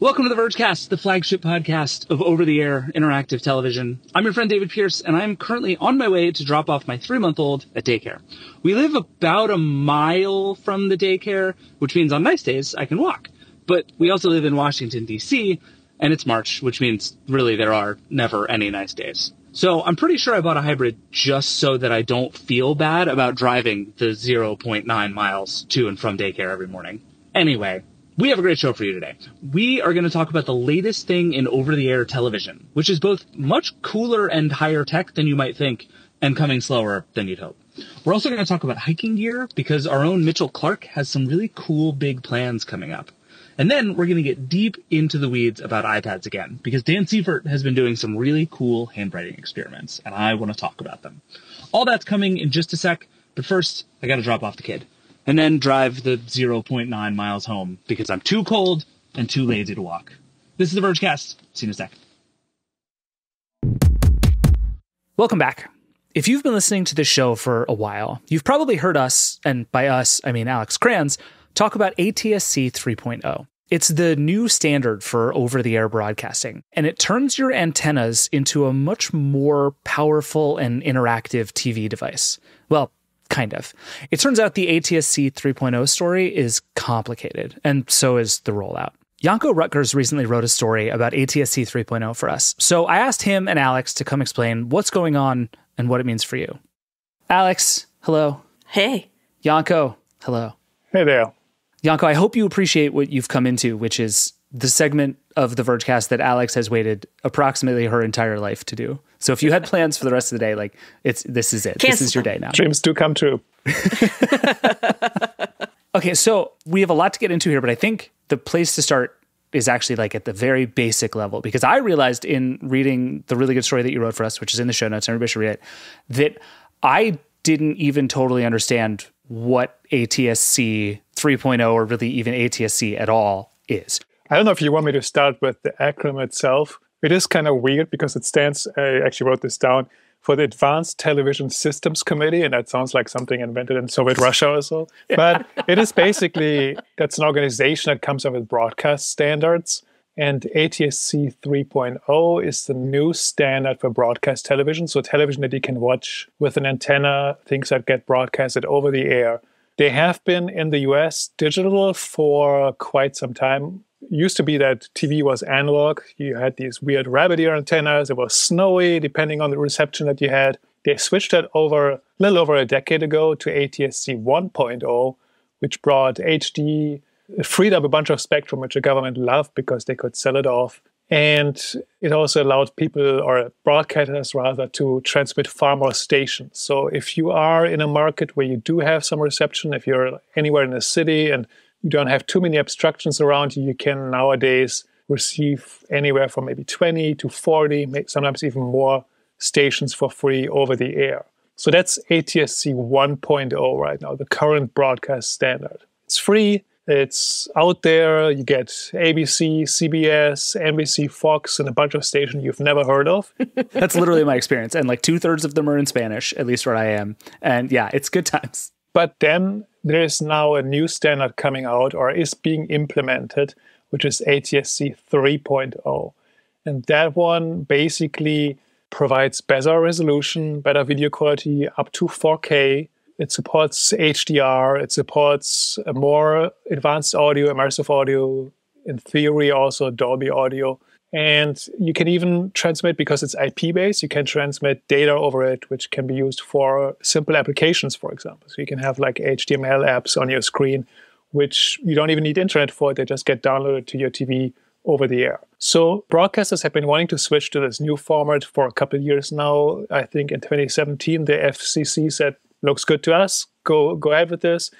Welcome to the Vergecast, the flagship podcast of over-the-air interactive television. I'm your friend David Pierce, and I'm currently on my way to drop off my 3-month-old at daycare. We live about a mile from the daycare, which means on nice days I can walk. But we also live in Washington, D.C., and it's March, which means really there are never any nice days. So I'm pretty sure I bought a hybrid just so that I don't feel bad about driving the 0.9 miles to and from daycare every morning. Anyway, we have a great show for you today. We are going to talk about the latest thing in over-the-air television, which is both much cooler and higher tech than you might think, and coming slower than you'd hope. We're also going to talk about hiking gear, because our own Mitchell Clark has some really cool big plans coming up. And then we're going to get deep into the weeds about iPads again, because Dan Seifert has been doing some really cool handwriting experiments, and I want to talk about them. All that's coming in just a sec, but first, I got to drop off the kid. And then drive the 0.9 miles home because I'm too cold and too lazy to walk. This is the Vergecast. See you in a sec. Welcome back. If you've been listening to this show for a while, you've probably heard us, and by us, I mean Alex Cranz, talk about ATSC 3.0. It's the new standard for over-the-air broadcasting, and it turns your antennas into a much more powerful and interactive TV device. Well, kind of. It turns out the ATSC 3.0 story is complicated, and so is the rollout. Janko Roettgers recently wrote a story about ATSC 3.0 for us, so I asked him and Alex to come explain what's going on and what it means for you. Alex, hello. Hey. Janko, hello. Hey there. Janko, I hope you appreciate what you've come into, which is the segment of the Vergecast that Alex has waited approximately her entire life to do. So if you had plans for the rest of the day, this is it. This is your day now. Dreams do come true. Okay, so we have a lot to get into here, but I think the place to start is actually at the very basic level, because I realized in reading the really good story that you wrote for us, which is in the show notes, everybody should read it, that I didn't even totally understand what ATSC 3.0 or really even ATSC at all is. I don't know if you want me to start with the acronym itself. It is kind of weird because it stands, I actually wrote this down, for the Advanced Television Systems Committee, and that sounds like something invented in Soviet Russia or so. Yeah. But it is basically, that's an organization that comes up with broadcast standards, and ATSC 3.0 is the new standard for broadcast television, so television that you can watch with an antenna, things that get broadcasted over the air. They have been in the US digital for quite some time. It used to be that TV was analog. You had these weird rabbit ear antennas. It was snowy, depending on the reception that you had. They switched that over a little over a decade ago to ATSC 1.0, which brought HD, freed up a bunch of spectrum, which the government loved because they could sell it off. And it also allowed people, or broadcasters rather, to transmit far more stations. So if you are in a market where you do have some reception, if you're anywhere in a city and you don't have too many obstructions around you, you can nowadays receive anywhere from maybe 20 to 40, sometimes even more stations for free over the air. So that's ATSC 1.0 right now, the current broadcast standard. It's free. It's out there. You get ABC, CBS, NBC, Fox, and a bunch of stations you've never heard of. That's literally my experience. And 2/3 of them are in Spanish, at least where I am. And yeah, it's good times. But then there is now a new standard coming out, or is being implemented, which is ATSC 3.0. And that one basically provides better resolution, better video quality, up to 4K. It supports HDR. It supports a more advanced audio, immersive audio, in theory also Dolby audio. And you can even transmit, because it's IP-based, you can transmit data over it, which can be used for simple applications, for example. So you can have HTML apps on your screen, which you don't even need internet for. They just get downloaded to your TV over the air. So broadcasters have been wanting to switch to this new format for a couple of years now. I think in 2017, the FCC said, looks good to us, go ahead with this,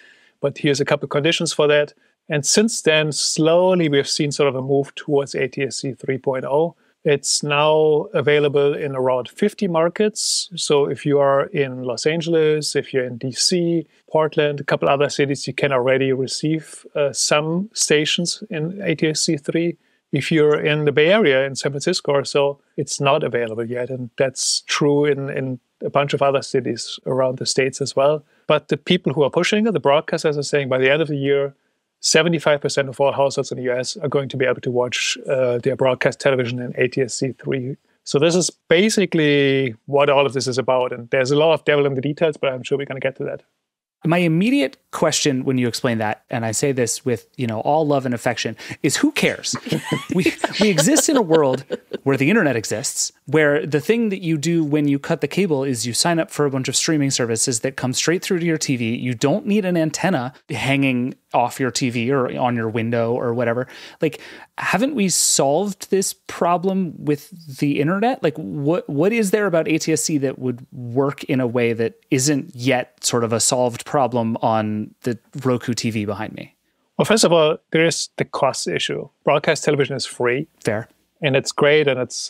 but here's a couple of conditions for that. And since then, slowly we've seen sort of a move towards ATSC 3.0. It's now available in around 50 markets. So if you are in Los Angeles, if you're in DC, Portland, a couple other cities, you can already receive some stations in ATSC 3. If you're in the Bay Area, in San Francisco or so, it's not available yet. And that's true in a bunch of other cities around the States as well. But the people who are pushing it, the broadcasters, are saying by the end of the year, 75% of all households in the US are going to be able to watch their broadcast television in ATSC 3. So this is basically what all of this is about. And there's a lot of devil in the details, but I'm sure we're going to get to that. My immediate question when you explain that, and I say this with, all love and affection, is who cares? we exist in a world where the internet exists, where the thing that you do when you cut the cable is you sign up for a bunch of streaming services that come straight through to your TV. You don't need an antenna hanging off your TV or on your window or whatever. Like, haven't we solved this problem with the internet? Like, what is there about ATSC that would work in a way that isn't yet sort of a solved problem on the Roku TV behind me? Well, first of all, there is the cost issue. Broadcast television is free. Fair. And it's great, and it's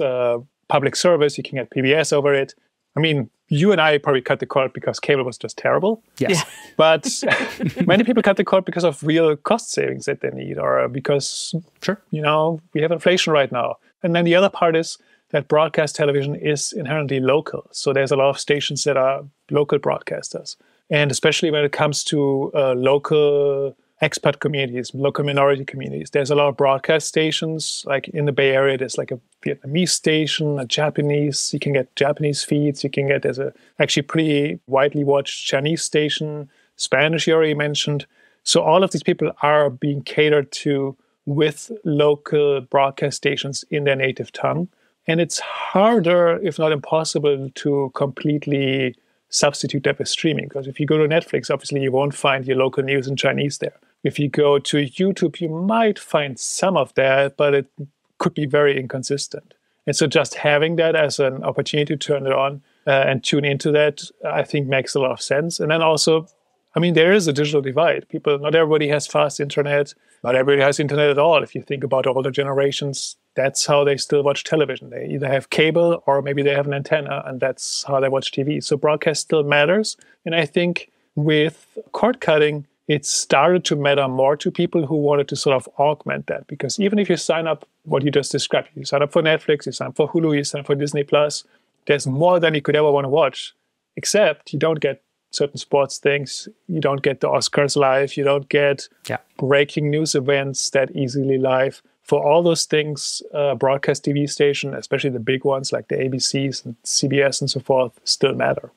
public service. You can get PBS over it. I mean, you and I probably cut the cord because cable was just terrible. Yes. Yeah. But many people cut the cord because of real cost savings that they need, or because, sure, we have inflation right now. And then the other part is that broadcast television is inherently local. So there's a lot of stations that are local broadcasters. And especially when it comes to local expat communities, local minority communities. There's a lot of broadcast stations, like in the Bay Area, there's like a Vietnamese station, a Japanese, you can get Japanese feeds, there's a actually pretty widely watched Chinese station, Spanish you already mentioned. So all of these people are being catered to with local broadcast stations in their native tongue. And it's harder, if not impossible, to completely substitute that with streaming. Because if you go to Netflix, obviously you won't find your local news in Chinese there. If you go to YouTube, you might find some of that, but it could be very inconsistent. And so just having that as an opportunity to turn it on and tune into that, I think makes a lot of sense. And then also, there is a digital divide. Not everybody has fast internet. Not everybody has internet at all. If you think about older generations, that's how they still watch television. They either have cable or maybe they have an antenna, and that's how they watch TV. So broadcast still matters. And I think with cord cutting, it started to matter more to people who wanted to sort of augment that. Because even if you sign up, what you just described, you sign up for Netflix, you sign up for Hulu, you sign up for Disney+, there's more than you could ever want to watch, except you don't get certain sports things, you don't get the Oscars live, you don't get breaking news events that easily live. For all those things, broadcast TV station, especially the big ones like the ABCs and CBS and so forth, still matter.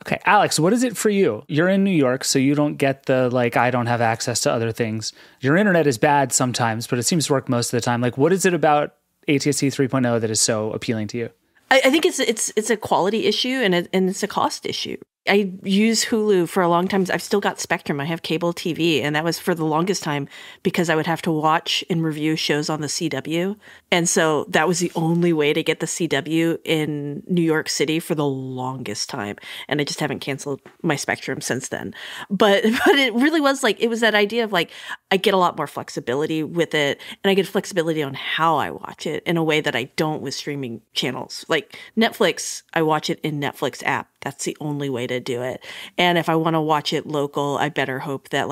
Okay, Alex, what is it for you? You're in New York, so you don't get the, I don't have access to other things. Your internet is bad sometimes, but it seems to work most of the time. What is it about ATSC 3.0 that is so appealing to you? I think it's a quality issue and it's a cost issue. I use Hulu for a long time. I've still got Spectrum. I have cable TV, and that was for the longest time because I would have to watch and review shows on the CW. And so that was the only way to get the CW in New York City for the longest time. And I just haven't canceled my Spectrum since then. But it really was it was that idea of I get a lot more flexibility with it, and I get flexibility on how I watch it in a way that I don't with streaming channels. Like Netflix, I watch it in Netflix app. That's the only way to do it. And if I want to watch it local, I better hope that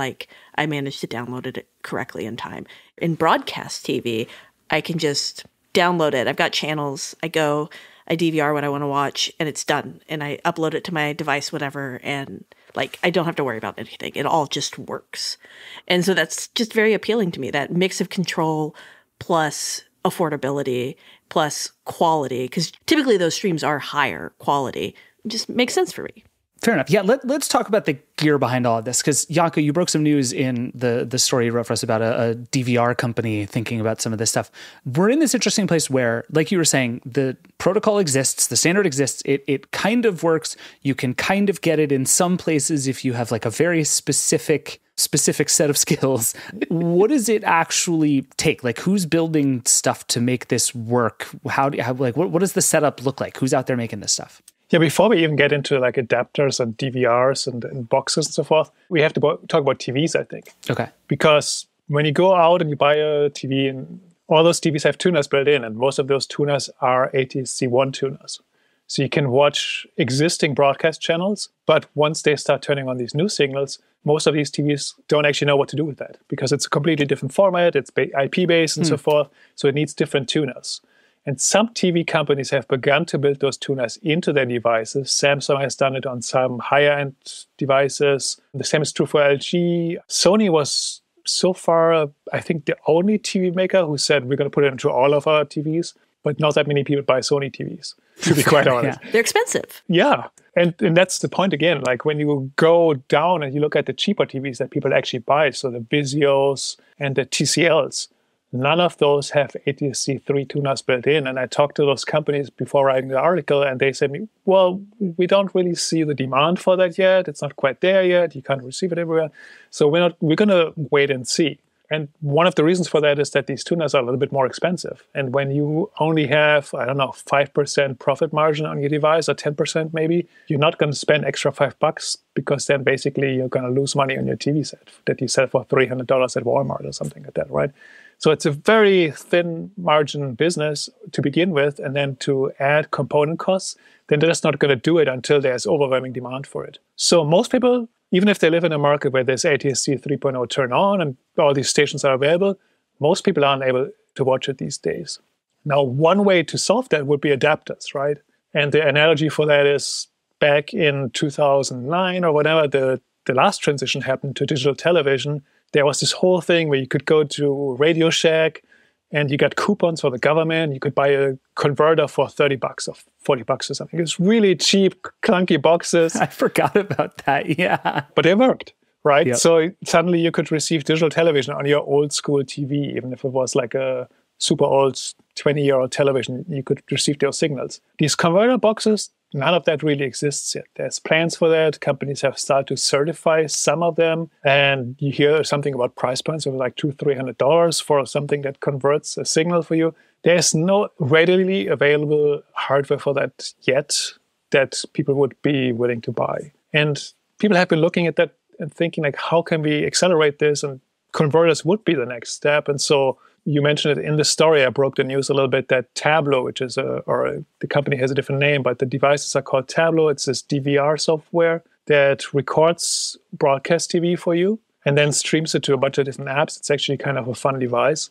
I manage to download it correctly in time. In broadcast TV, I can just download it. I've got channels. I DVR what I want to watch, and it's done. And I upload it to my device, whatever, and I don't have to worry about anything. It all just works. And so that's just very appealing to me, that mix of control plus affordability plus quality, because typically those streams are higher quality. It just makes sense for me. Fair enough. Yeah, let's talk about the gear behind all of this, because Janko, you broke some news in the story you wrote for us about a DVR company thinking about some of this stuff. We're in this interesting place where, like you were saying, the protocol exists, the standard exists, it kind of works. You can kind of get it in some places if you have a very specific set of skills. What does it actually take? Who's building stuff to make this work? What does the setup look like? Who's out there making this stuff? Yeah, before we even get into adapters and DVRs and boxes and so forth, we have to talk about TVs, I think. Okay. Because when you go out and you buy a TV, and all those TVs have tuners built in, and most of those tuners are ATSC1 tuners. So you can watch existing broadcast channels, but once they start turning on these new signals, most of these TVs don't actually know what to do with that because it's a completely different format, it's IP-based and so forth, so it needs different tuners. And some TV companies have begun to build those tuners into their devices. Samsung has done it on some higher-end devices. The same is true for LG. Sony was so far, I think the only TV maker who said we're going to put it into all of our TVs, but not that many people buy Sony TVs, to be quite honest. They're expensive. Yeah. And that's the point again. Like when you go down and you look at the cheaper TVs that people actually buy, so the Vizios and the TCLs, none of those have ATSC 3 tuners built in. And I talked to those companies before writing the article, and they said, well, we don't really see the demand for that yet. It's not quite there yet. You can't receive it everywhere. So we're going to wait and see. And one of the reasons for that is that these tuners are a little bit more expensive. And when you only have, 5% profit margin on your device, or 10% maybe, you're not going to spend extra $5 because then basically you're going to lose money on your TV set that you sell for $300 at Walmart or something like that, right? So it's a very thin margin business to begin with, and then to add component costs, then they're just not going to do it until there's overwhelming demand for it. So most people, even if they live in a market where there's ATSC 3.0 turn on and all these stations are available, most people aren't able to watch it these days. Now, one way to solve that would be adapters, right? And the analogy for that is back in 2009 or whatever, the last transition happened to digital television. There was this whole thing where you could go to Radio Shack and you got coupons for the government. You could buy a converter for $30 or $40 or something. It was really cheap, clunky boxes. I forgot about that, yeah. But they worked, right? Yep. So suddenly you could receive digital television on your old school TV, even if it was like a super old 20-year-old television, you could receive those signals. These converter boxes, none of that really exists yet. There's plans for that. Companies have started to certify some of them. And you hear something about price points of like $200-$300 for something that converts a signal for you. There's no readily available hardware for that yet that people would be willing to buy. And people have been looking at that and thinking like, how can we accelerate this? And converters would be the next step. And so you mentioned it in the story. I broke the news a little bit that Tableau, which is the company has a different name, but the devices are called Tableau. It's this DVR software that records broadcast TV for you and then streams it to a bunch of different apps. It's actually kind of a fun device.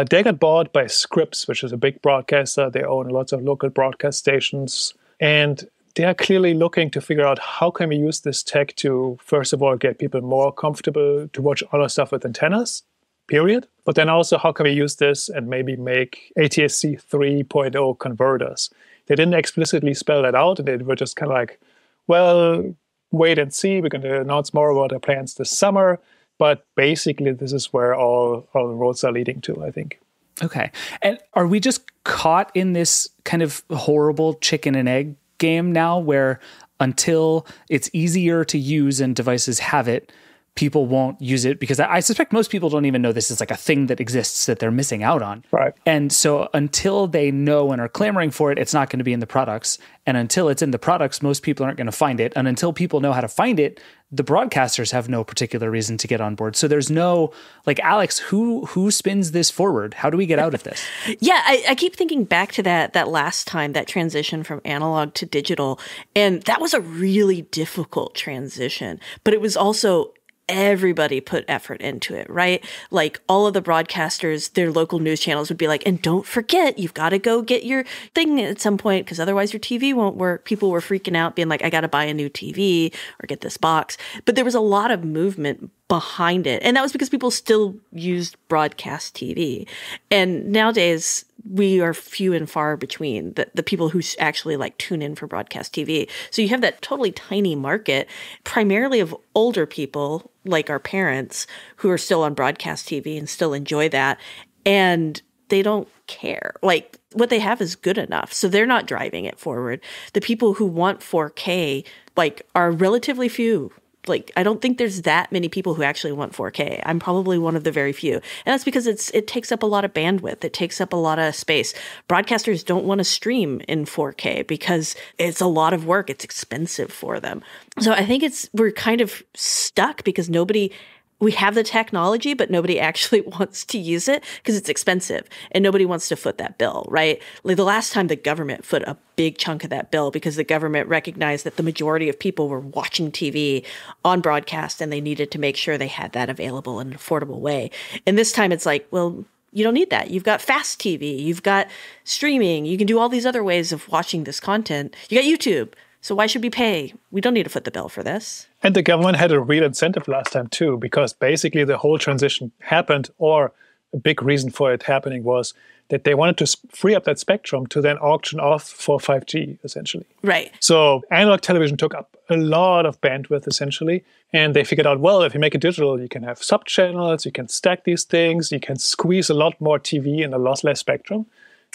They got bought by Scripps, which is a big broadcaster. They own lots of local broadcast stations. And they are clearly looking to figure out how can we use this tech to, first of all, get people more comfortable to watch other stuff with antennas, period. But then also, how can we use this and maybe make ATSC 3.0 converters? They didn't explicitly spell that out. They were just kind of like, well, wait and see. We're going to announce more about our plans this summer. But basically, this is where all the roads are leading to, I think. Okay. And are we just caught in this kind of horrible chicken and egg game now where until it's easier to use and devices have it, people won't use it? Because I suspect most people don't even know this is like a thing that exists that they're missing out on. Right. And so until they know and are clamoring for it, it's not going to be in the products. And until it's in the products, most people aren't going to find it. And until people know how to find it, the broadcasters have no particular reason to get on board. So there's no, like, Alex, who spins this forward? How do we get out of this? Yeah, I keep thinking back to that last time, that transition from analog to digital. And that was a really difficult transition. But it was also everybody put effort into it, right? Like all of the broadcasters, their local news channels would be like, and don't forget, you've got to go get your thing at some point because otherwise your TV won't work. People were freaking out being like, I got to buy a new TV or get this box. But there was a lot of movement behind it. And that was because people still used broadcast TV. And nowadays, we are few and far between the people who actually like tune in for broadcast TV. So you have that totally tiny market, primarily of older people like our parents who are still on broadcast TV and still enjoy that. And they don't care. Like what they have is good enough. So they're not driving it forward. The people who want 4K like are relatively few. Like, I don't think there's that many people who actually want 4K. I'm probably one of the very few. And that's because it takes up a lot of bandwidth. It takes up a lot of space. Broadcasters don't want to stream in 4K because it's a lot of work. It's expensive for them. So I think we're kind of stuck because we have the technology, but nobody actually wants to use it because it's expensive and nobody wants to foot that bill, right? Like the last time the government foot a big chunk of that bill because the government recognized that the majority of people were watching TV on broadcast and they needed to make sure they had that available in an affordable way. And this time it's like, well, you don't need that. You've got fast TV. You've got streaming. You can do all these other ways of watching this content. You got YouTube. So why should we pay? We don't need to foot the bill for this. And the government had a real incentive last time too, because basically the whole transition happened, or a big reason for it happening was that they wanted to free up that spectrum to then auction off for 5G, essentially. Right. So analog television took up a lot of bandwidth, essentially. And they figured out, well, if you make it digital, you can have sub-channels, you can stack these things, you can squeeze a lot more TV in a lossless spectrum,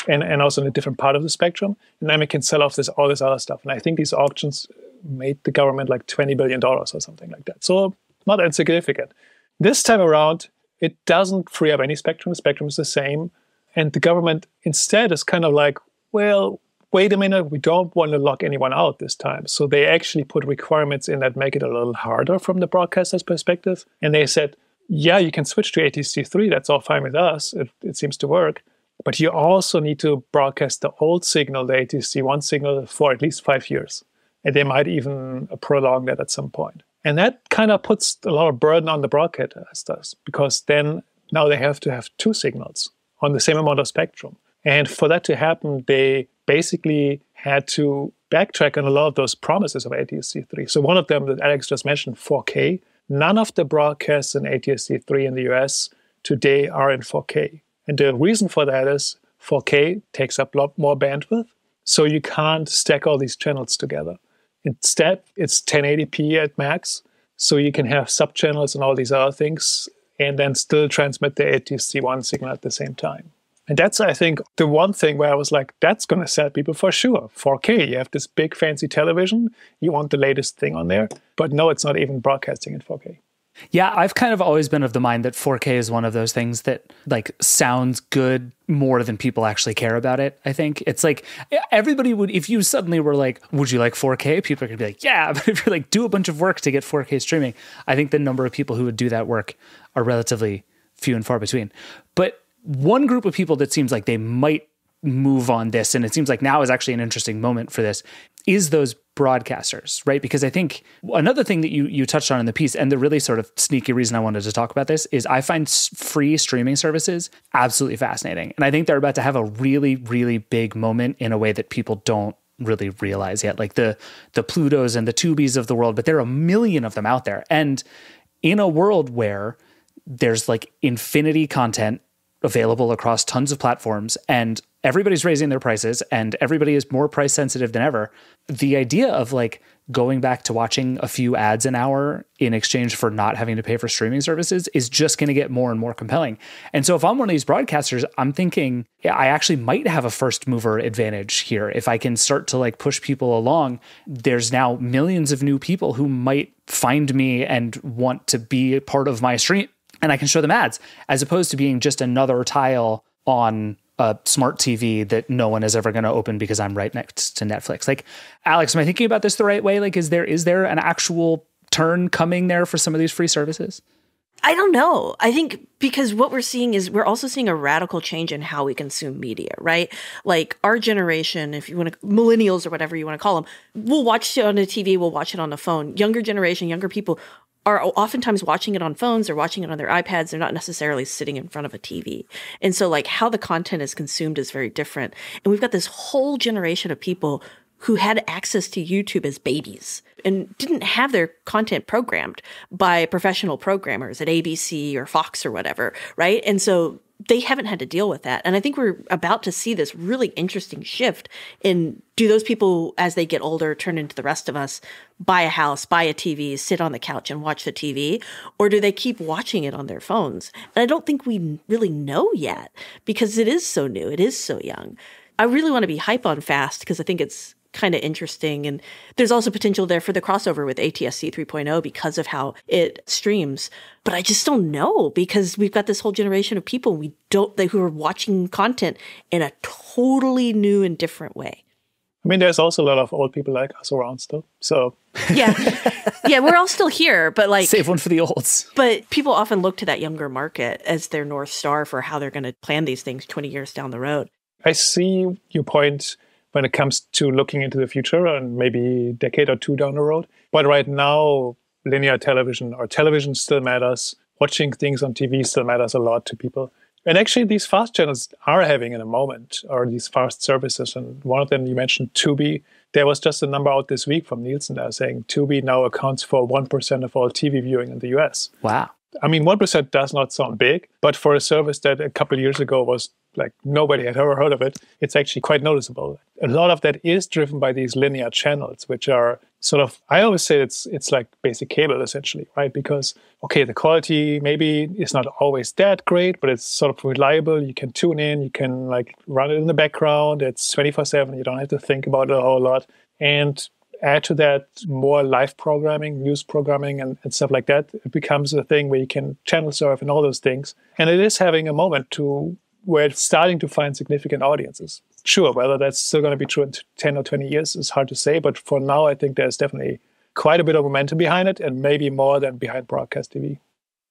and also in a different part of the spectrum. And then we can sell off all this other stuff. And I think these auctions made the government like $20 billion or something like that. So not insignificant. This time around, it doesn't free up any spectrum. The spectrum is the same. And the government instead is kind of like, well, wait a minute, we don't want to lock anyone out this time. So they actually put requirements in that make it a little harder from the broadcaster's perspective. And they said, yeah, you can switch to ATSC 3. That's all fine with us. It seems to work. But you also need to broadcast the old signal, the ATSC 1 signal, for at least 5 years. And they might even prolong that at some point. And that kind of puts a lot of burden on the broadcasters, because then now they have to have 2 signals on the same amount of spectrum. And for that to happen, they basically had to backtrack on a lot of those promises of ATSC 3. So one of them that Alex just mentioned, 4K, none of the broadcasts in ATSC 3 in the US today are in 4K. And the reason for that is 4K takes up a lot more bandwidth, so you can't stack all these channels together. Instead, it's 1080p at max, so you can have sub-channels and all these other things, and then still transmit the ATSC1 signal at the same time. And that's, I think, the one thing where I was like, that's going to sell people for sure. 4K, you have this big fancy television, you want the latest thing on there, but no, it's not even broadcasting in 4K. Yeah, I've kind of always been of the mind that 4K is one of those things that like sounds good more than people actually care about it. I think it's like everybody would, if you suddenly were like, would you like 4K? People are going to be like, yeah, but if you're like, do a bunch of work to get 4K streaming, I think the number of people who would do that work are relatively few and far between. But one group of people that seems like they might move on this, and it seems like now is actually an interesting moment for this, is those broadcasters, right? Because I think another thing that you touched on in the piece, and the really sort of sneaky reason I wanted to talk about this, is I find free streaming services absolutely fascinating. And I think they're about to have a really, really big moment in a way that people don't really realize yet, like the Plutos and the Tubies of the world, but there are a million of them out there. And in a world where there's like infinity content available across tons of platforms and everybody's raising their prices and everybody is more price sensitive than ever, the idea of like going back to watching a few ads an hour in exchange for not having to pay for streaming services is just going to get more and more compelling. And so if I'm one of these broadcasters, I'm thinking, yeah, I actually might have a first mover advantage here. If I can start to like push people along, there's now millions of new people who might find me and want to be a part of my stream, and I can show them ads, as opposed to being just another tile on a smart TV that no one is ever going to open because I'm right next to Netflix. Like, Alex, am I thinking about this the right way? Like, is there an actual turn coming there for some of these free services? I don't know. I think because what we're seeing is we're also seeing a radical change in how we consume media, right? Like our generation, if you want to, millennials or whatever you want to call them, we'll watch it on the TV, we'll watch it on the phone. Younger generation, younger people are oftentimes watching it on phones or watching it on their iPads. They're not necessarily sitting in front of a TV. And so like how the content is consumed is very different. And we've got this whole generation of people who had access to YouTube as babies and didn't have their content programmed by professional programmers at ABC or Fox or whatever, right? And so they haven't had to deal with that. And I think we're about to see this really interesting shift in, do those people, as they get older, turn into the rest of us, buy a house, buy a TV, sit on the couch and watch the TV? Or do they keep watching it on their phones? And I don't think we really know yet because it is so new. It is so young. I really want to be hype on fast because I think it's kind of interesting. And there's also potential there for the crossover with ATSC 3.0 because of how it streams. But I just don't know because we've got this whole generation of people who are watching content in a totally new and different way. I mean, there's also a lot of old people like us around still. So yeah, we're all still here, but like save one for the olds. But people often look to that younger market as their North Star for how they're going to plan these things 20 years down the road. I see your point when it comes to looking into the future and maybe a decade or two down the road. But right now, linear television or television still matters. Watching things on TV still matters a lot to people. And actually, these fast channels are having in a moment, or these fast services. And one of them you mentioned, Tubi. There was just a number out this week from Nielsen that was saying Tubi now accounts for 1% of all TV viewing in the US. Wow. I mean, 1% does not sound big, but for a service that a couple of years ago was like nobody had ever heard of it, it's actually quite noticeable. A lot of that is driven by these linear channels, which are sort of, I always say it's like basic cable essentially, right? Because, okay, the quality maybe is not always that great, but it's sort of reliable. You can tune in, you can like run it in the background. It's 24/7. You don't have to think about it a whole lot. And add to that more live programming, news programming, and stuff like that. It becomes a thing where you can channel surf and all those things. And it is having a moment where it's starting to find significant audiences. Sure, whether that's still going to be true in 10 or 20 years is hard to say. But for now, I think there's definitely quite a bit of momentum behind it, and maybe more than behind broadcast TV.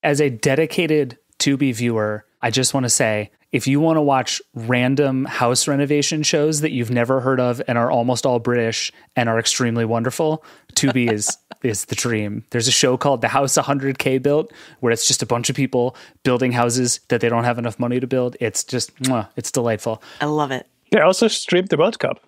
As a dedicated Tubi viewer, I just want to say, if you want to watch random house renovation shows that you've never heard of and are almost all British and are extremely wonderful, Tubi is the dream. There's a show called The House 100K Built, where it's just a bunch of people building houses that they don't have enough money to build. It's just, it's delightful. I love it. They also streamed the World Cup,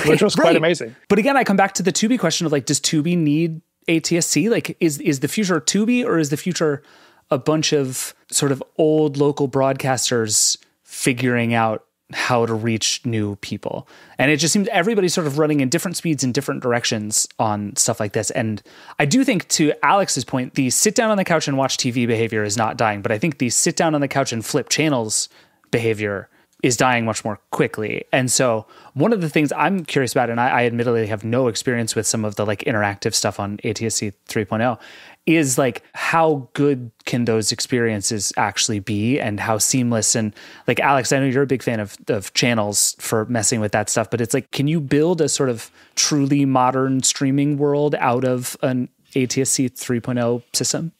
which was quite amazing. But again, I come back to the Tubi question of like, does Tubi need ATSC? Like, is the future Tubi, or is the future a bunch of sort of old local broadcasters figuring out how to reach new people? And it just seems everybody's sort of running in different speeds in different directions on stuff like this. And I do think, to Alex's point, the sit down on the couch and watch TV behavior is not dying, but I think the sit down on the couch and flip channels behavior is dying much more quickly. And so one of the things I'm curious about, and I admittedly have no experience with some of the like interactive stuff on ATSC 3.0, is like, how good can those experiences actually be, and how seamless? And like, Alex, I know you're a big fan of channels for messing with that stuff, but it's like, can you build a sort of truly modern streaming world out of an ATSC 3.0 system?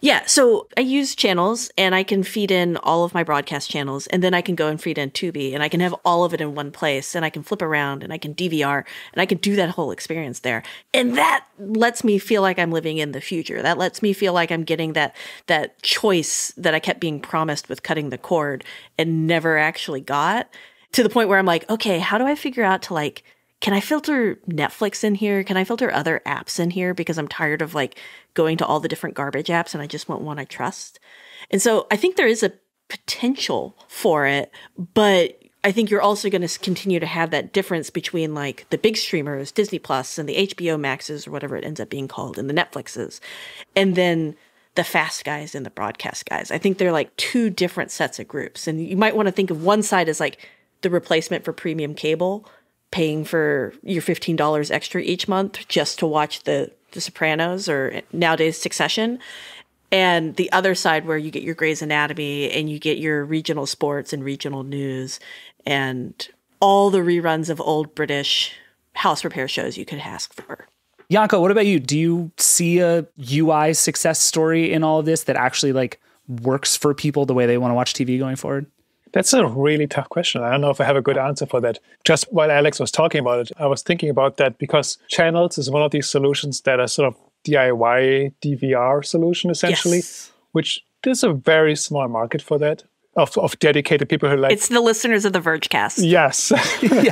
Yeah, so I use channels, and I can feed in all of my broadcast channels, and then I can go and feed in Tubi, and I can have all of it in one place, and I can flip around, and I can DVR, and I can do that whole experience there. And that lets me feel like I'm living in the future. That lets me feel like I'm getting that choice that I kept being promised with cutting the cord and never actually got, to the point where I'm like, okay, how do I figure out to like, can I filter Netflix in here? Can I filter other apps in here? Because I'm tired of like going to all the different garbage apps, and I just want one I trust. And so I think there is a potential for it, but I think you're also going to continue to have that difference between like the big streamers, Disney Plus and the HBO Maxes, or whatever it ends up being called, and the Netflixes, and then the fast guys and the broadcast guys. I think they're like two different sets of groups. And you might want to think of one side as like the replacement for premium cable, paying for your $15 extra each month just to watch the Sopranos, or nowadays Succession. And the other side where you get your Grey's Anatomy, and you get your regional sports and regional news and all the reruns of old British house repair shows you could ask for. Janko, what about you? Do you see a UI success story in all of this that actually like works for people the way they want to watch TV going forward? That's a really tough question. I don't know if I have a good answer for that. Just while Alex was talking about it, I was thinking about that because channels is one of these solutions that are sort of DIY DVR solution, essentially, Yes. which there's a very small market for that, of dedicated people who like... It's the listeners of the Vergecast. Yes.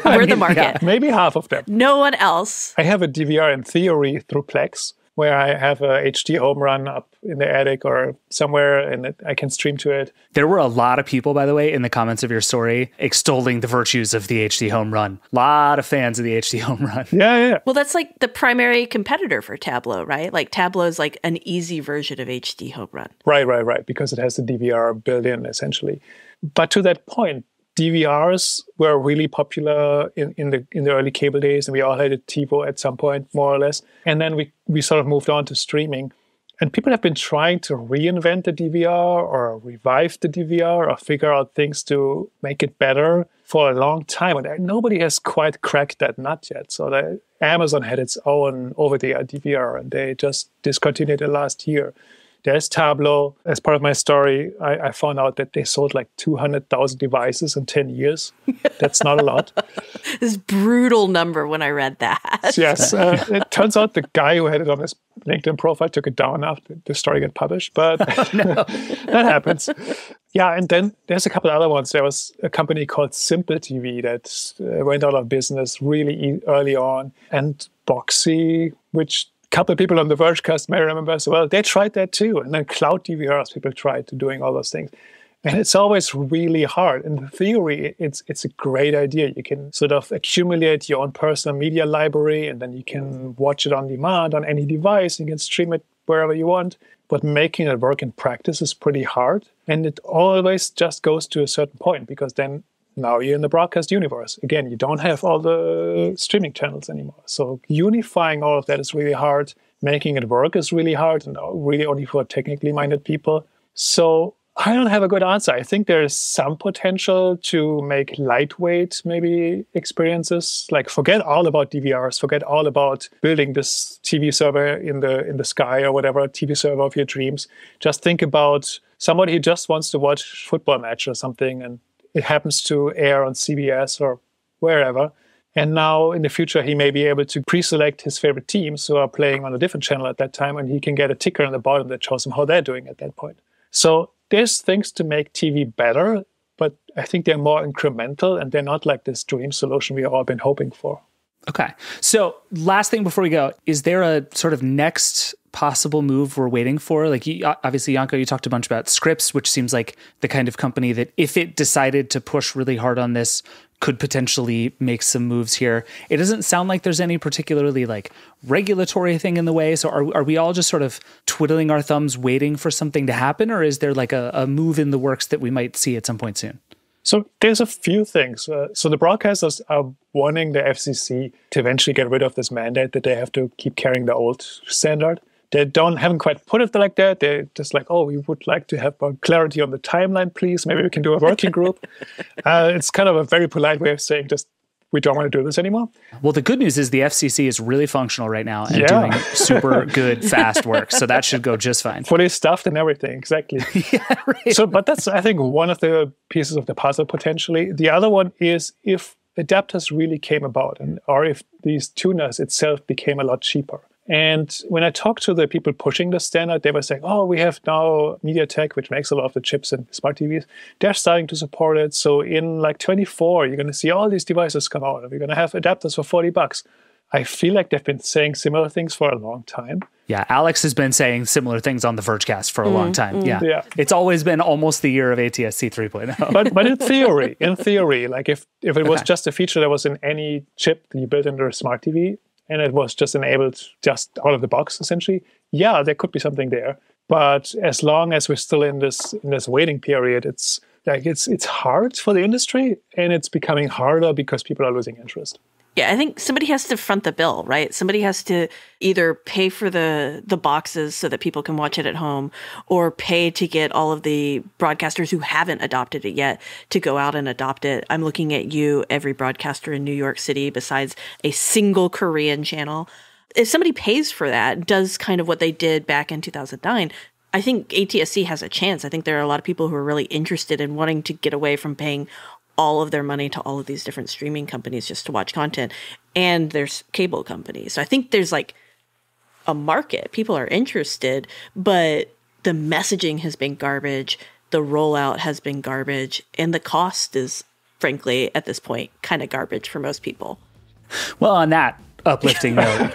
We're the market. yeah. Maybe half of them. No one else. I have a DVR in theory through Plex, where I have a HD home run up in the attic or somewhere, and I can stream to it. There were a lot of people, by the way, in the comments of your story extolling the virtues of the HD home run. A lot of fans of the HD home run. Yeah. Well, that's like the primary competitor for Tableau, right? Like Tableau is like an easy version of HD home run. Right. Because it has the DVR built in, essentially. But to that point, DVRs were really popular in the early cable days, and we all had a TiVo at some point, more or less. And then we sort of moved on to streaming. And people have been trying to reinvent the DVR or revive the DVR or figure out things to make it better for a long time. And nobody has quite cracked that nut yet. So Amazon had its own over-the-air DVR, and they just discontinued it last year. There's Tableau. As part of my story, I found out that they sold like 200,000 devices in 10 years. That's not a lot. This brutal number when I read that. Yes. It turns out the guy who had it on his LinkedIn profile took it down after the story got published, but that happens. Yeah, and then there's a couple other ones. There was a company called Simple TV that went out of business really early on, and Boxy, which a couple of people on the Vergecast may remember as well. They tried that too, and then Cloud DVRs, people tried to doing all those things. And it's always really hard. In theory, it's a great idea. You can sort of accumulate your own personal media library, and then you can watch it on demand on any device. You can stream it wherever you want. But making it work in practice is pretty hard. And it always just goes to a certain point, because then now you're in the broadcast universe. Again, you don't have all the streaming channels anymore. So unifying all of that is really hard. Making it work is really hard, and really only for technically minded people. So I don't have a good answer. I think there's some potential to make lightweight maybe experiences. Like, forget all about DVRs, forget all about building this TV server in the sky or whatever, TV server of your dreams. Just think about somebody who just wants to watch a football match or something, and it happens to air on CBS or wherever. And now in the future, he may be able to pre-select his favorite teams who are playing on a different channel at that time, and he can get a ticker on the bottom that shows him how they're doing at that point. So there's things to make TV better, but I think they're more incremental, and they're not like this dream solution we've all been hoping for. Okay. So last thing before we go, is there a sort of next possible move we're waiting for? Like, obviously, Janko, you talked a bunch about Scripps, which seems like the kind of company that if it decided to push really hard on this, could potentially make some moves here. It doesn't sound like there's any particularly like regulatory thing in the way. So are we all just sort of twiddling our thumbs waiting for something to happen? Or is there like a move in the works that we might see at some point soon? So there's a few things. So the broadcasters are wanting the FCC to eventually get rid of this mandate that they have to keep carrying the old standard. They haven't quite put it like that. They're just like, oh, we would like to have more clarity on the timeline, please. Maybe we can do a working group. It's kind of a very polite way of saying just, we don't want to do this anymore. Well, the good news is the FCC is really functional right now and doing super good, fast work. So that should go just fine. Fully stuffed and everything, exactly. Yeah, right. So, but that's, I think, one of the pieces of the puzzle potentially. The other one is if adapters really came about, or if these tuners itself became a lot cheaper. And when I talked to the people pushing the standard, they were saying, oh, we have now MediaTek, which makes a lot of the chips in smart TVs. They're starting to support it. So in like 24, you're going to see all these devices come out, and we're going to have adapters for $40. I feel like they've been saying similar things for a long time. Yeah, Alex has been saying similar things on the Vergecast for a long time. Yeah. It's always been almost the year of ATSC 3.0. But in theory, like if it was just a feature that was in any chip that you built into a smart TV, and it was just enabled just out of the box, essentially, yeah, there could be something there. But as long as we're still in this waiting period, it's hard for the industry, and it's becoming harder because people are losing interest. Yeah, I think somebody has to front the bill, right? Somebody has to either pay for the boxes so that people can watch it at home, or pay to get all of the broadcasters who haven't adopted it yet to go out and adopt it. I'm looking at you, every broadcaster in New York City, besides a single Korean channel. If somebody pays for that, does kind of what they did back in 2009, I think ATSC has a chance. I think there are a lot of people who are really interested in wanting to get away from paying all of their money to all of these different streaming companies just to watch content. And there's cable companies. So I think there's like a market. People are interested, but the messaging has been garbage. The rollout has been garbage. And the cost is, frankly, at this point, kind of garbage for most people. Well, on that uplifting note,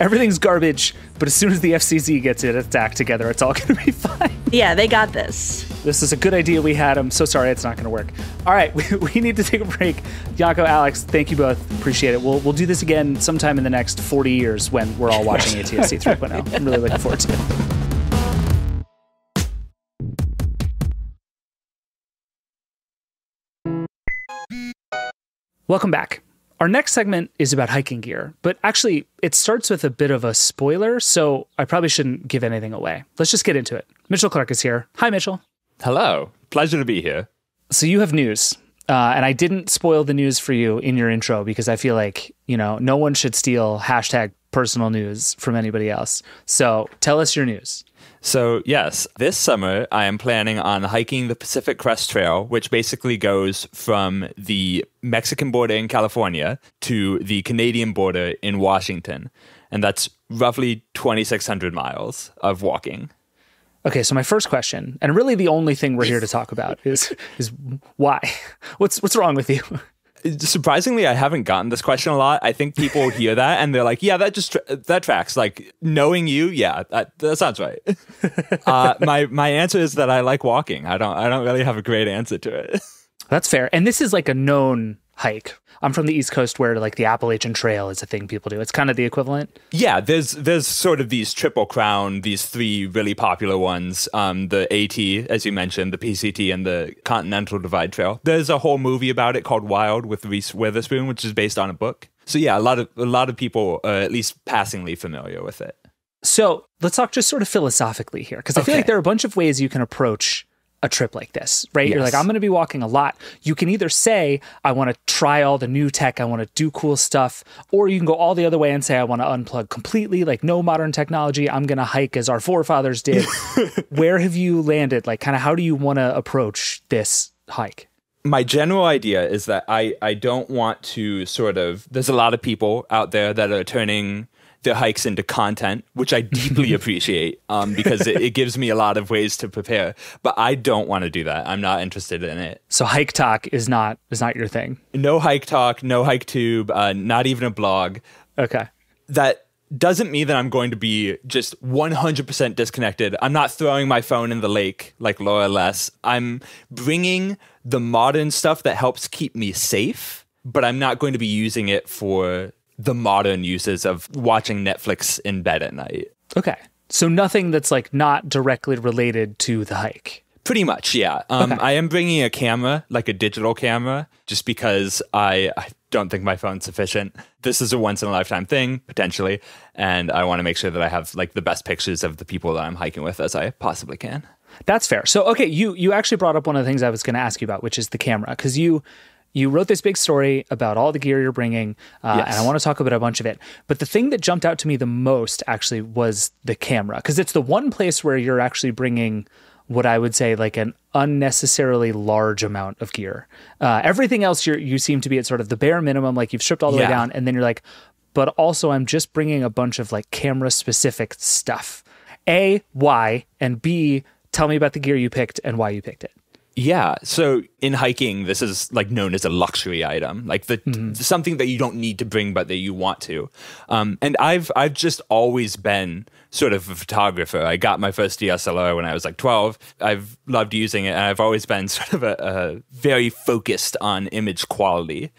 everything's garbage, but as soon as the FCC gets its act together, it's all going to be fine. Yeah, they got this. This is a good idea we had. I'm so sorry it's not going to work. All right, we need to take a break. Janko, Alex, thank you both. Appreciate it. We'll do this again sometime in the next 40 years when we're all watching ATSC 3.0. I'm really looking forward to it. Welcome back. Our next segment is about hiking gear, but actually it starts with a bit of a spoiler, so I probably shouldn't give anything away. Let's just get into it. Mitchell Clark is here. Hi, Mitchell. Hello. Pleasure to be here. So you have news, and I didn't spoil the news for you in your intro because I feel like, no one should steal hashtag personal news from anybody else. So tell us your news. So yes, this summer I am planning on hiking the Pacific Crest Trail, which basically goes from the Mexican border in California to the Canadian border in Washington. And that's roughly 2,600 miles of walking. Okay, so my first question, and really the only thing we're here to talk about is why? What's wrong with you? Surprisingly, I haven't gotten this question a lot. I think people hear that and they're like, yeah, that tracks. Like, knowing you, yeah, that sounds right. My answer is that I like walking. I don't really have a great answer to it. That's fair. And this is like a known hike. I'm from the East Coast where like the Appalachian Trail is a thing people do. It's kind of the equivalent. Yeah, there's sort of these Triple Crown, these three really popular ones, the AT, as you mentioned, the PCT, and the Continental Divide Trail. There's a whole movie about it called Wild with Reese Witherspoon, which is based on a book. So yeah, a lot of people are at least passingly familiar with it. So let's talk just sort of philosophically here, because I feel like there are a bunch of ways you can approach a trip like this, right? Yes. You're like, I'm going to be walking a lot. You can either say, I want to try all the new tech, I want to do cool stuff, or you can go all the other way and say, I want to unplug completely, like no modern technology. I'm going to hike as our forefathers did. Where have you landed? Like, kind of how do you want to approach this hike? My general idea is that I don't want to there's a lot of people out there that are turning their hikes into content, which I deeply appreciate because it gives me a lot of ways to prepare. But I don't want to do that. I'm not interested in it. So hike talk is not your thing. No hike talk, no hike tube, not even a blog. Okay. That doesn't mean that I'm going to be just 100% disconnected. I'm not throwing my phone in the lake like Laura Less. I'm bringing the modern stuff that helps keep me safe, but I'm not going to be using it for the modern uses of watching Netflix in bed at night. Okay. So nothing that's like not directly related to the hike. Pretty much, yeah. Okay. I am bringing a camera, like a digital camera, just because I don't think my phone's sufficient. This is a once-in-a-lifetime thing, potentially, and I want to make sure that I have like the best pictures of the people that I'm hiking with as I possibly can. That's fair. So, okay, you actually brought up one of the things I was going to ask you about, which is the camera, because you wrote this big story about all the gear you're bringing, Yes. and I want to talk about a bunch of it. But the thing that jumped out to me the most actually was the camera, because it's the one place where you're actually bringing what I would say like an unnecessarily large amount of gear. Everything else you seem to be at sort of the bare minimum, like you've stripped all the way down, and then you're like, but also I'm just bringing a bunch of like camera specific stuff. A, why? And B, tell me about the gear you picked and why you picked it. Yeah. So in hiking, this is like known as a luxury item, like something that you don't need to bring, but that you want to. And I've just always been sort of a photographer. I got my first DSLR when I was like 12. I've loved using it, and I've always been sort of a very focused on image quality.